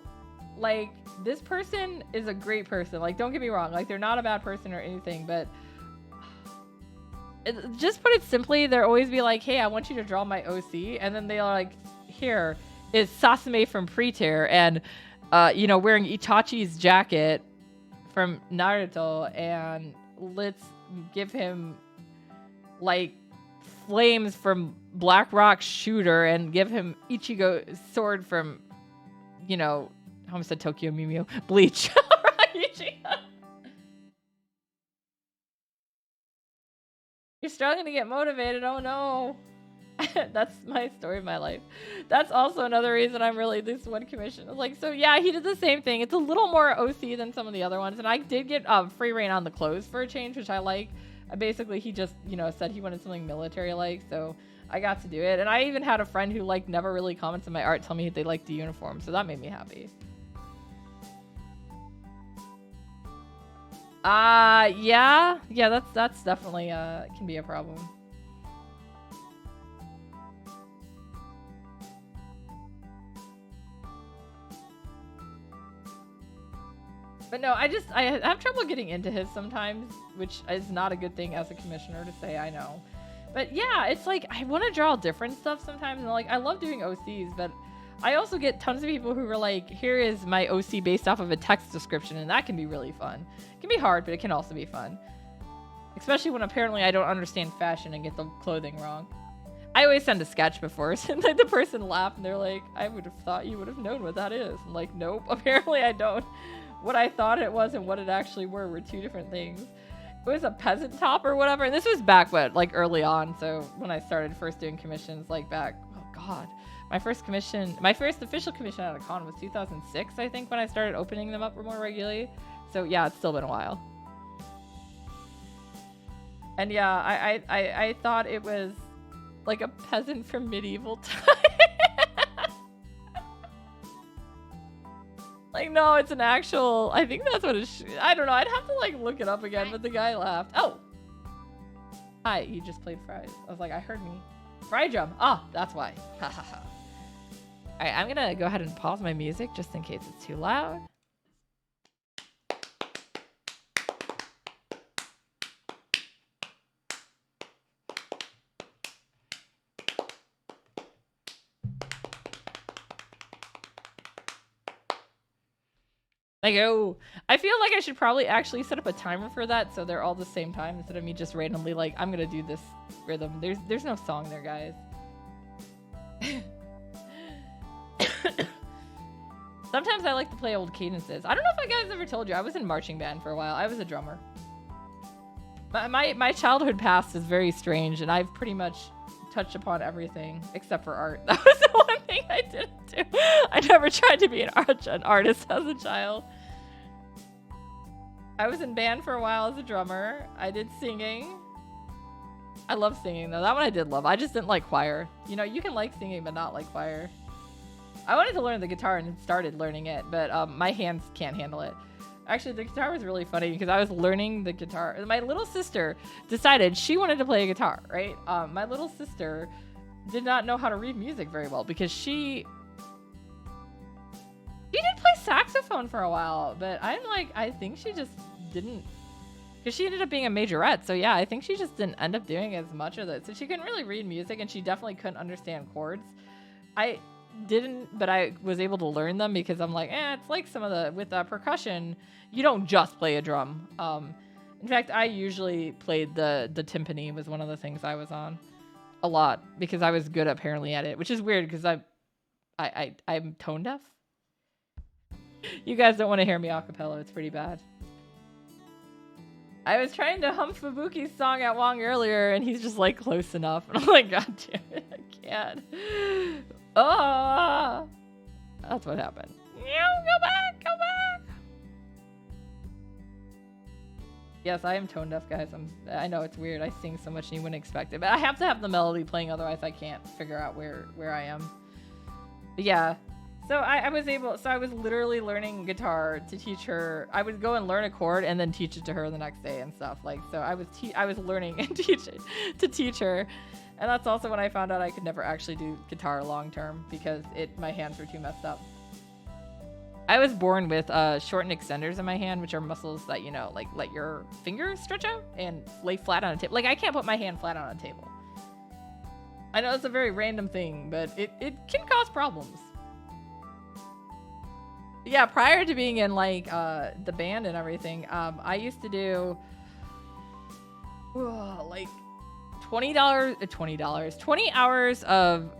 like, this person is a great person. Like, don't get me wrong. Like, they're not a bad person or anything, but just put it simply, they'll always be like, hey, I want you to draw my OC. And then they're like, here is Sasame from Pretear and, you know, wearing Itachi's jacket from Naruto, and let's give him, like, flames from Black Rock Shooter and give him Ichigo's sword from, you know, I almost said Tokyo Mew Mew, Bleach. You're struggling to get motivated. Oh no. That's my story of my life. That's also another reason I'm really this one commission. Like, so yeah, he did the same thing. It's a little more OC than some of the other ones. And I did get free reign on the clothes for a change, which I like. Basically, he just, you know, said he wanted something military-like, so I got to do it. And I even had a friend who, like, never really comments on my art tell me they liked the uniform, so that made me happy. Yeah, that's definitely can be a problem. But no, I have trouble getting into his sometimes, which is not a good thing as a commissioner to say, I know. But yeah, it's like, I want to draw different stuff sometimes, and like, I love doing OCs, but I also get tons of people who are like, here is my OC based off of a text description, and that can be really fun. It can be hard, but it can also be fun. Especially when apparently I don't understand fashion and get the clothing wrong. I always send a sketch before, and the person laughed, and they're like, I would have thought you would have known what that is. I'm like, nope, apparently I don't. What I thought it was and what it actually were two different things. It was a peasant top or whatever, and this was back like early on, so when I started first doing commissions, like back, oh god, my first official commission at a con was 2006, I think, when I started opening them up more regularly. So yeah, it's still been a while. And yeah, I thought it was like a peasant from medieval time. Like, no, it's an actual, I think that's what it's, I don't know, I'd have to like look it up again, but the guy laughed. Oh! Hi, you just played fries. I was like, I heard me. Fry drum. Ah, that's why. Ha ha ha. Alright, I'm gonna go ahead and pause my music just in case it's too loud. Like, oh, I feel like I should probably actually set up a timer for that so they're all the same time instead of me just randomly like, I'm gonna do this rhythm. There's no song there, guys. Sometimes I like to play old cadences. I don't know if I guys ever told you, I was in marching band for a while. I was a drummer. My childhood past is very strange, and I've pretty much touched upon everything except for art. That was the one thing I didn't do. I never tried to be an artist as a child. I was in band for a while as a drummer. I did singing. I love singing though. That one I did love. I just didn't like choir. You know, you can like singing but not like choir. I wanted to learn the guitar and started learning it, but my hands can't handle it. Actually, the guitar was really funny because I was learning the guitar. My little sister decided she wanted to play a guitar, right? My little sister did not know how to read music very well because she did play saxophone for a while, but I think she just didn't, because she ended up being a majorette. So yeah, I think she just didn't end up doing as much of it. So she couldn't really read music, and she definitely couldn't understand chords. I didn't, but I was able to learn them because I'm like, it's like some of the, with percussion, you don't just play a drum. In fact, I usually played the timpani was one of the things I was on a lot because I was good apparently at it, which is weird because I'm tone deaf. You guys don't want to hear me a cappella. It's pretty bad. I was trying to hum Fubuki's song at Wong earlier, and he's just like close enough. And I'm like, God damn it, I can't. Oh, that's what happened. Go back, go back. Yes, I am tone deaf, guys. I know it's weird. I sing so much and you wouldn't expect it, but I have to have the melody playing, otherwise I can't figure out where I am. But yeah. So I was literally learning guitar to teach her. I would go and learn a chord and then teach it to her the next day and stuff. Like, so I was learning and teach her. And that's also when I found out I could never actually do guitar long term because my hands were too messed up. I was born with shortened extenders in my hand, which are muscles that, you know, like let your fingers stretch out and lay flat on a table. Like, I can't put my hand flat on a table. I know it's a very random thing, but it can cause problems. Yeah, prior to being in like the band and everything, I used to do like $20 20 hours of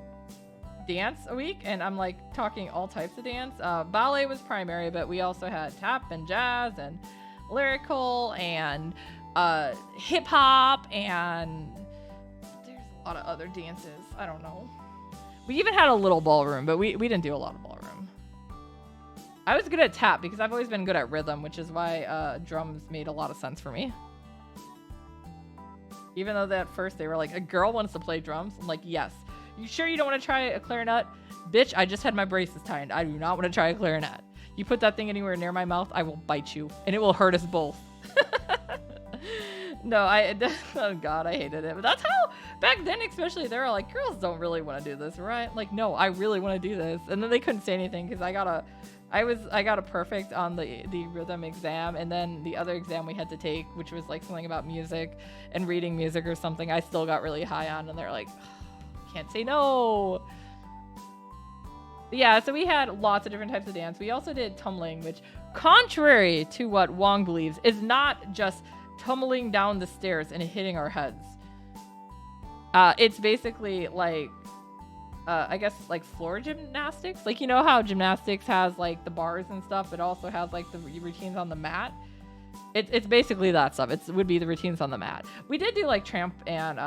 dance a week, and I'm like talking all types of dance. Ballet was primary, but we also had tap and jazz and lyrical and hip hop, and there's a lot of other dances. I don't know. We even had a little ballroom, but we didn't do a lot of ballroom. I was good at tap because I've always been good at rhythm, which is why drums made a lot of sense for me. Even though at first they were like, a girl wants to play drums. I'm like, yes. You sure you don't want to try a clarinet? Bitch, I just had my braces tied. I do not want to try a clarinet. You put that thing anywhere near my mouth, I will bite you. And it will hurt us both. No, oh God, I hated it. But that's how, back then especially, they were like, girls don't really want to do this, right? Like, no, I really want to do this. And then they couldn't say anything because I got a perfect on the rhythm exam, and then the other exam we had to take, which was like something about music and reading music or something, I still got really high on, and they're like, can't say no. But yeah, so we had lots of different types of dance. We also did tumbling, which, contrary to what Wong believes, is not just tumbling down the stairs and hitting our heads. It's basically like I guess like floor gymnastics. Like, you know how gymnastics has like the bars and stuff, but also has like the routines on the mat. It's basically that stuff. It would be the routines on the mat. We did do like tramp and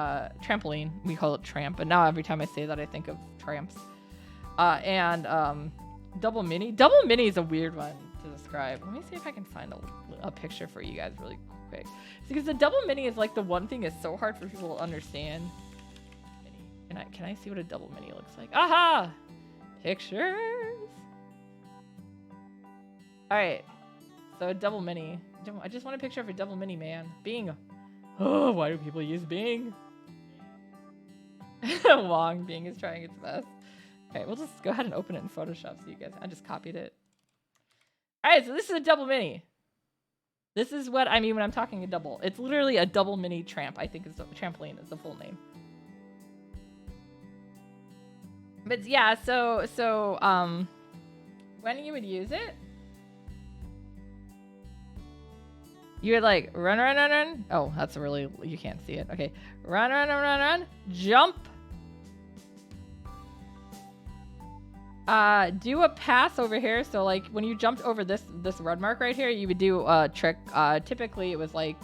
trampoline. We call it tramp, but now every time I say that I think of tramps. And double mini. Double mini is a weird one to describe. Let me see if I can find a picture for you guys really quick. Because the double mini is like the one thing that's so hard for people to understand. Can I see what a double mini looks like? Aha! Pictures. All right. So a double mini. I just want a picture of a double mini, man. Bing. Oh, why do people use Bing? Wong, Bing is trying its best. Okay, we'll just go ahead and open it in Photoshop so you guys. I just copied it. All right, so this is a double mini. This is what I mean when I'm talking a double. It's literally a double mini tramp. I think it's trampoline is the full name. But yeah, so when you would use it, you would like run. Oh, that's really, you can't see it. Okay, run, jump. Do a pass over here. So like when you jumped over this red mark right here, you would do a trick. Typically it was like,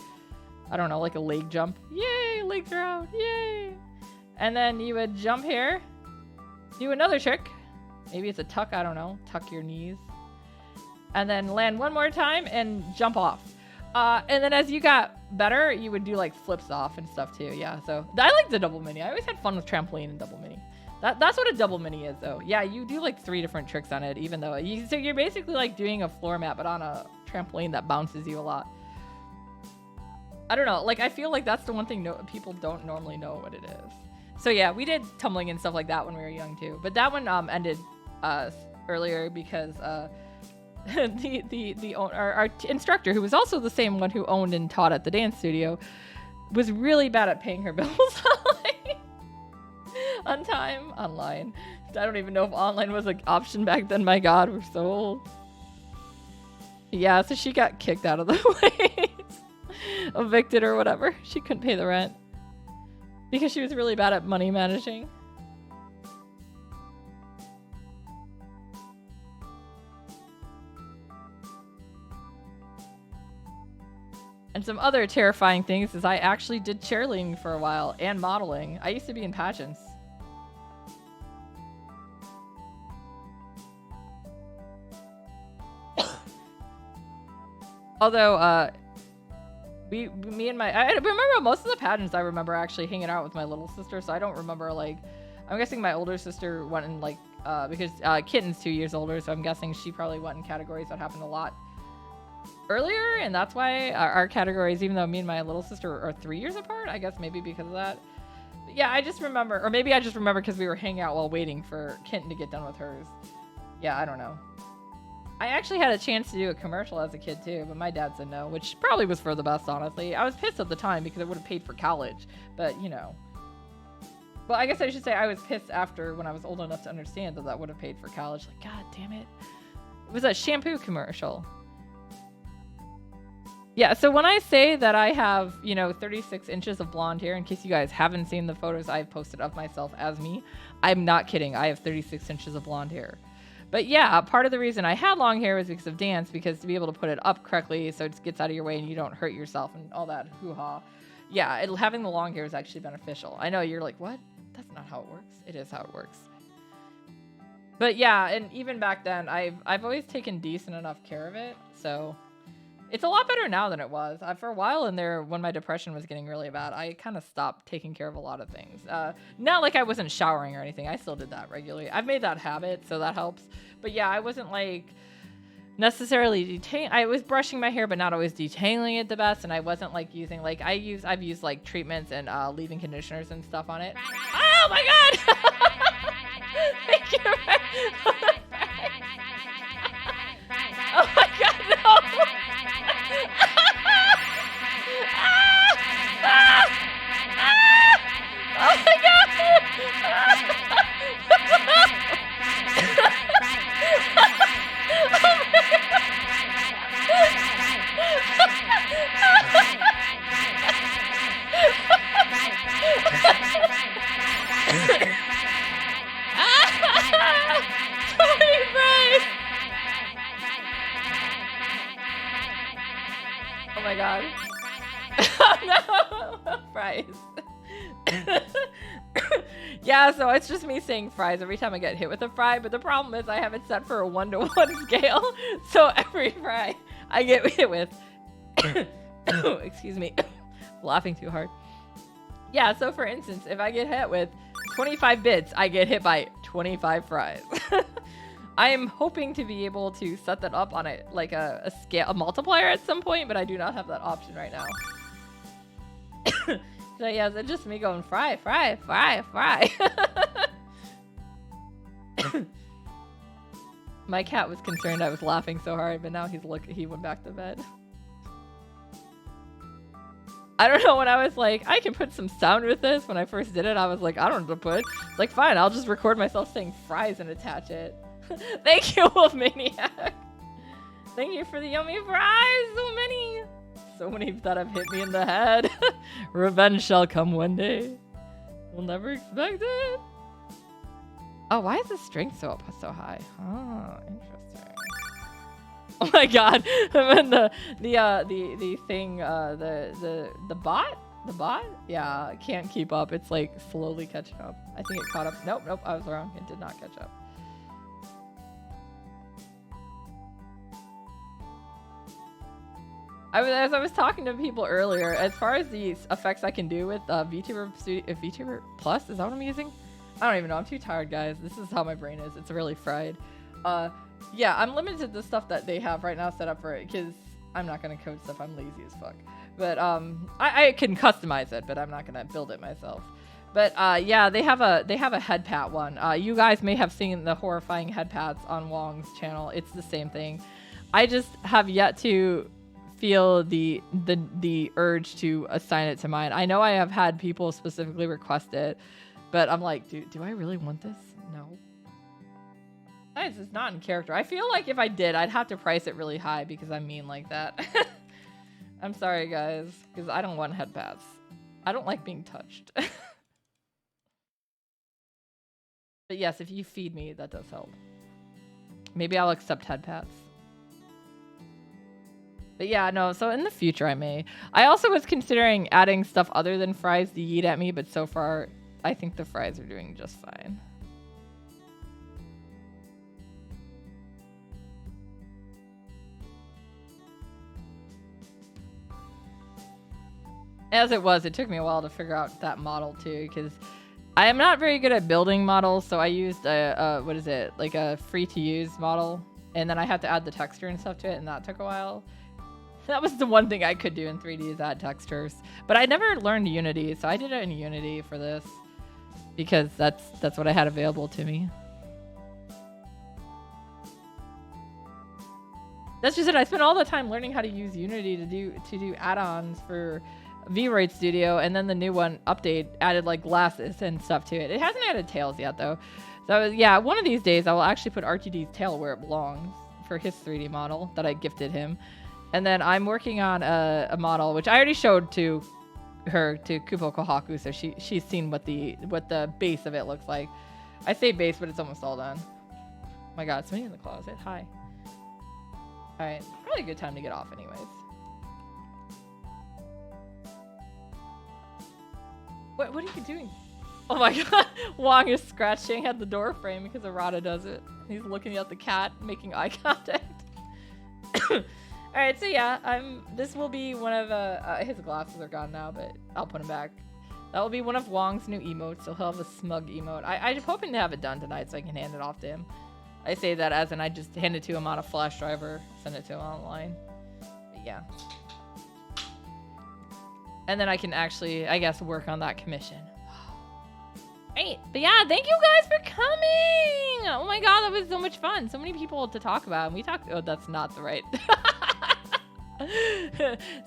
I don't know, like a leg jump. Yay, legs are out. Yay. And then you would jump here. Do another trick. Maybe it's a tuck, I don't know. Tuck your knees. And then land one more time and jump off. And then as you got better, you would do like flips off and stuff too. Yeah, so I like the double mini. I always had fun with trampoline and double mini. That's what a double mini is though. Yeah, you do like 3 different tricks on it, even though so you're basically like doing a floor mat, but on a trampoline that bounces you a lot. I don't know. Like, I feel like that's the one thing people don't normally know what it is. So yeah, we did tumbling and stuff like that when we were young too. But that one ended earlier because our instructor, who was also the same one who owned and taught at the dance studio, was really bad at paying her bills on time online. I don't even know if online was an option back then. My God, we're so old. Yeah, so she got kicked out of the place, evicted or whatever. She couldn't pay the rent because she was really bad at money managing. And some other terrifying things is I actually did cheerleading for a while and modeling. I used to be in pageants. Although me and I remember most of the pageants. I remember actually hanging out with my little sister, so I don't remember like. I'm guessing my older sister went in like because Kitten's 2 years older, so I'm guessing she probably went in categories that happened a lot earlier, and that's why our categories, even though me and my little sister are 3 years apart, I guess maybe because of that. But yeah, I just remember, or maybe I just remember because we were hanging out while waiting for Kitten to get done with hers. Yeah, I don't know. I actually had a chance to do a commercial as a kid too, but my dad said no, which probably was for the best, honestly. I was pissed at the time because it would have paid for college, but you know. Well, I guess I should say I was pissed after when I was old enough to understand that would have paid for college. Like, god damn it. It was a shampoo commercial. Yeah, so when I say that I have, 36 inches of blonde hair, in case you guys haven't seen the photos I've posted of myself as me, I'm not kidding. I have 36 inches of blonde hair. But yeah, part of the reason I had long hair was because of dance, because to be able to put it up correctly so it gets out of your way and you don't hurt yourself and all that hoo-ha. Yeah, having the long hair is actually beneficial. I know you're like, what? That's not how it works. It is how it works. But yeah, and even back then, I've always taken decent enough care of it, so it's a lot better now than it was. For a while in there, when my depression was getting really bad, I kind of stopped taking care of a lot of things. Not like I wasn't showering or anything. I still did that regularly. I've made that habit, so that helps. But yeah, I wasn't like necessarily I was brushing my hair, but not always detailing it the best. And I wasn't like using like I've used like treatments and leave-in conditioners and stuff on it. Oh my god! Thank you. Oh my god, no! Oh my god! Oh my god. Oh no! Fries. Yeah, so it's just me saying fries every time I get hit with a fry, but the problem is I have it set for a 1-to-1 scale, so every fry I get hit with. Excuse me. Laughing too hard. Yeah, so for instance, if I get hit with 25 bits, I get hit by 25 fries. I am hoping to be able to set that up on a scale, a multiplier at some point, but I do not have that option right now. So yeah, it's just me going fry, fry, fry, fry. My cat was concerned I was laughing so hard, but now he went back to bed. I don't know, when I was like, I can put some sound with this, when I first did it, I was like, I don't know what to put. It's like, fine, I'll just record myself saying fries and attach it. Thank you, Wolfmaniac. Thank you for the yummy fries. So many. So many that have hit me in the head. Revenge shall come one day. We'll never expect it. Oh, why is the strength so high? Oh, interesting. Oh my god. And the thing, the bot? Yeah, can't keep up. It's like slowly catching up. I think it caught up. Nope, I was wrong. It did not catch up. As I was talking to people earlier, as far as the effects I can do with VTuber Plus, is that what I'm using? I don't even know. I'm too tired, guys. This is how my brain is. It's really fried. Yeah, I'm limited to the stuff that they have right now set up for it, because I'm not going to code stuff. I'm lazy as fuck. But I can customize it, but I'm not going to build it myself. But yeah, they have a head pat one. You guys may have seen the horrifying head pats on Wong's channel. It's the same thing. I just have yet to feel the urge to assign it to mine. I know I have had people specifically request it, but I'm like, do I really want this? No. It's not in character. I feel like if I did, I'd have to price it really high because I'm mean like that. I'm sorry, guys, because I don't want head pats. I don't like being touched. But yes, if you feed me, that does help. Maybe I'll accept head pats. But yeah, no, so in the future I may. I also was considering adding stuff other than fries to yeet at me, but so far I think the fries are doing just fine. As it was, it took me a while to figure out that model too, because I am not very good at building models, so I used what is it, like a free-to-use model, and then I had to add the texture and stuff to it, and that took a while. That was the one thing I could do in 3D is add textures. But I never learned Unity, so I did it in Unity for this, because that's what I had available to me. That's just it. I spent all the time learning how to use Unity to do add-ons for V-Roid Studio, and then the new one update added like glasses and stuff to it. It hasn't added tails yet though. So yeah, one of these days I will actually put RTD's tail where it belongs for his 3D model that I gifted him. And then I'm working on a model which I already showed to her, to Kupo Kohaku, so she's seen what the base of it looks like. I say base, but it's almost all done. Oh my god, somebody in the closet. Hi. Alright, probably a good time to get off anyways. What are you doing? Oh my god, Wong is scratching at the door frame because Arata does it. He's looking at the cat, making eye contact. Alright, so yeah, this will be one of, his glasses are gone now, but I'll put them back. That will be one of Wong's new emotes, so he'll have a Smug emote. I'm hoping to have it done tonight so I can hand it off to him. I say that as in I just hand it to him on a flash drive or send it to him online. But yeah. And then I can actually, I guess, work on that commission. Right. But yeah, thank you guys for coming! Oh my god, that was so much fun. So many people to talk about. And we talked, oh, that's not the right.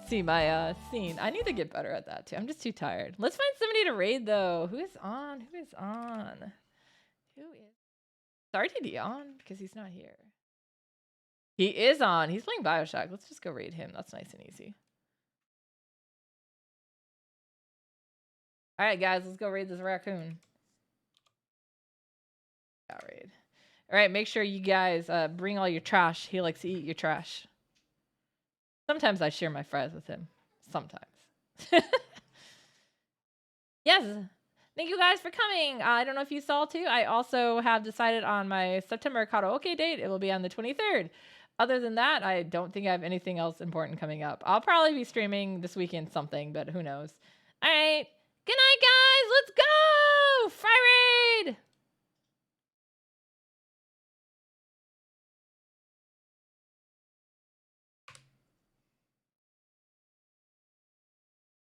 See my scene. I need to get better at that too. I'm just too tired. Let's find somebody to raid though. Who is on? Who is on? Who is? Is RTD on? Because he's not here. He is on. He's playing Bioshock. Let's just go raid him. That's nice and easy. All right, guys, let's go raid this raccoon. Yeah, raid. All right, make sure you guys bring all your trash. He likes to eat your trash. Sometimes I share my fries with him. Sometimes. Yes. Thank you guys for coming. I don't know if you saw too. I also have decided on my September karaoke date. It will be on the 23rd. Other than that, I don't think I have anything else important coming up. I'll probably be streaming this weekend something, but who knows. All right. Good night, guys. Let's go. Fry raid.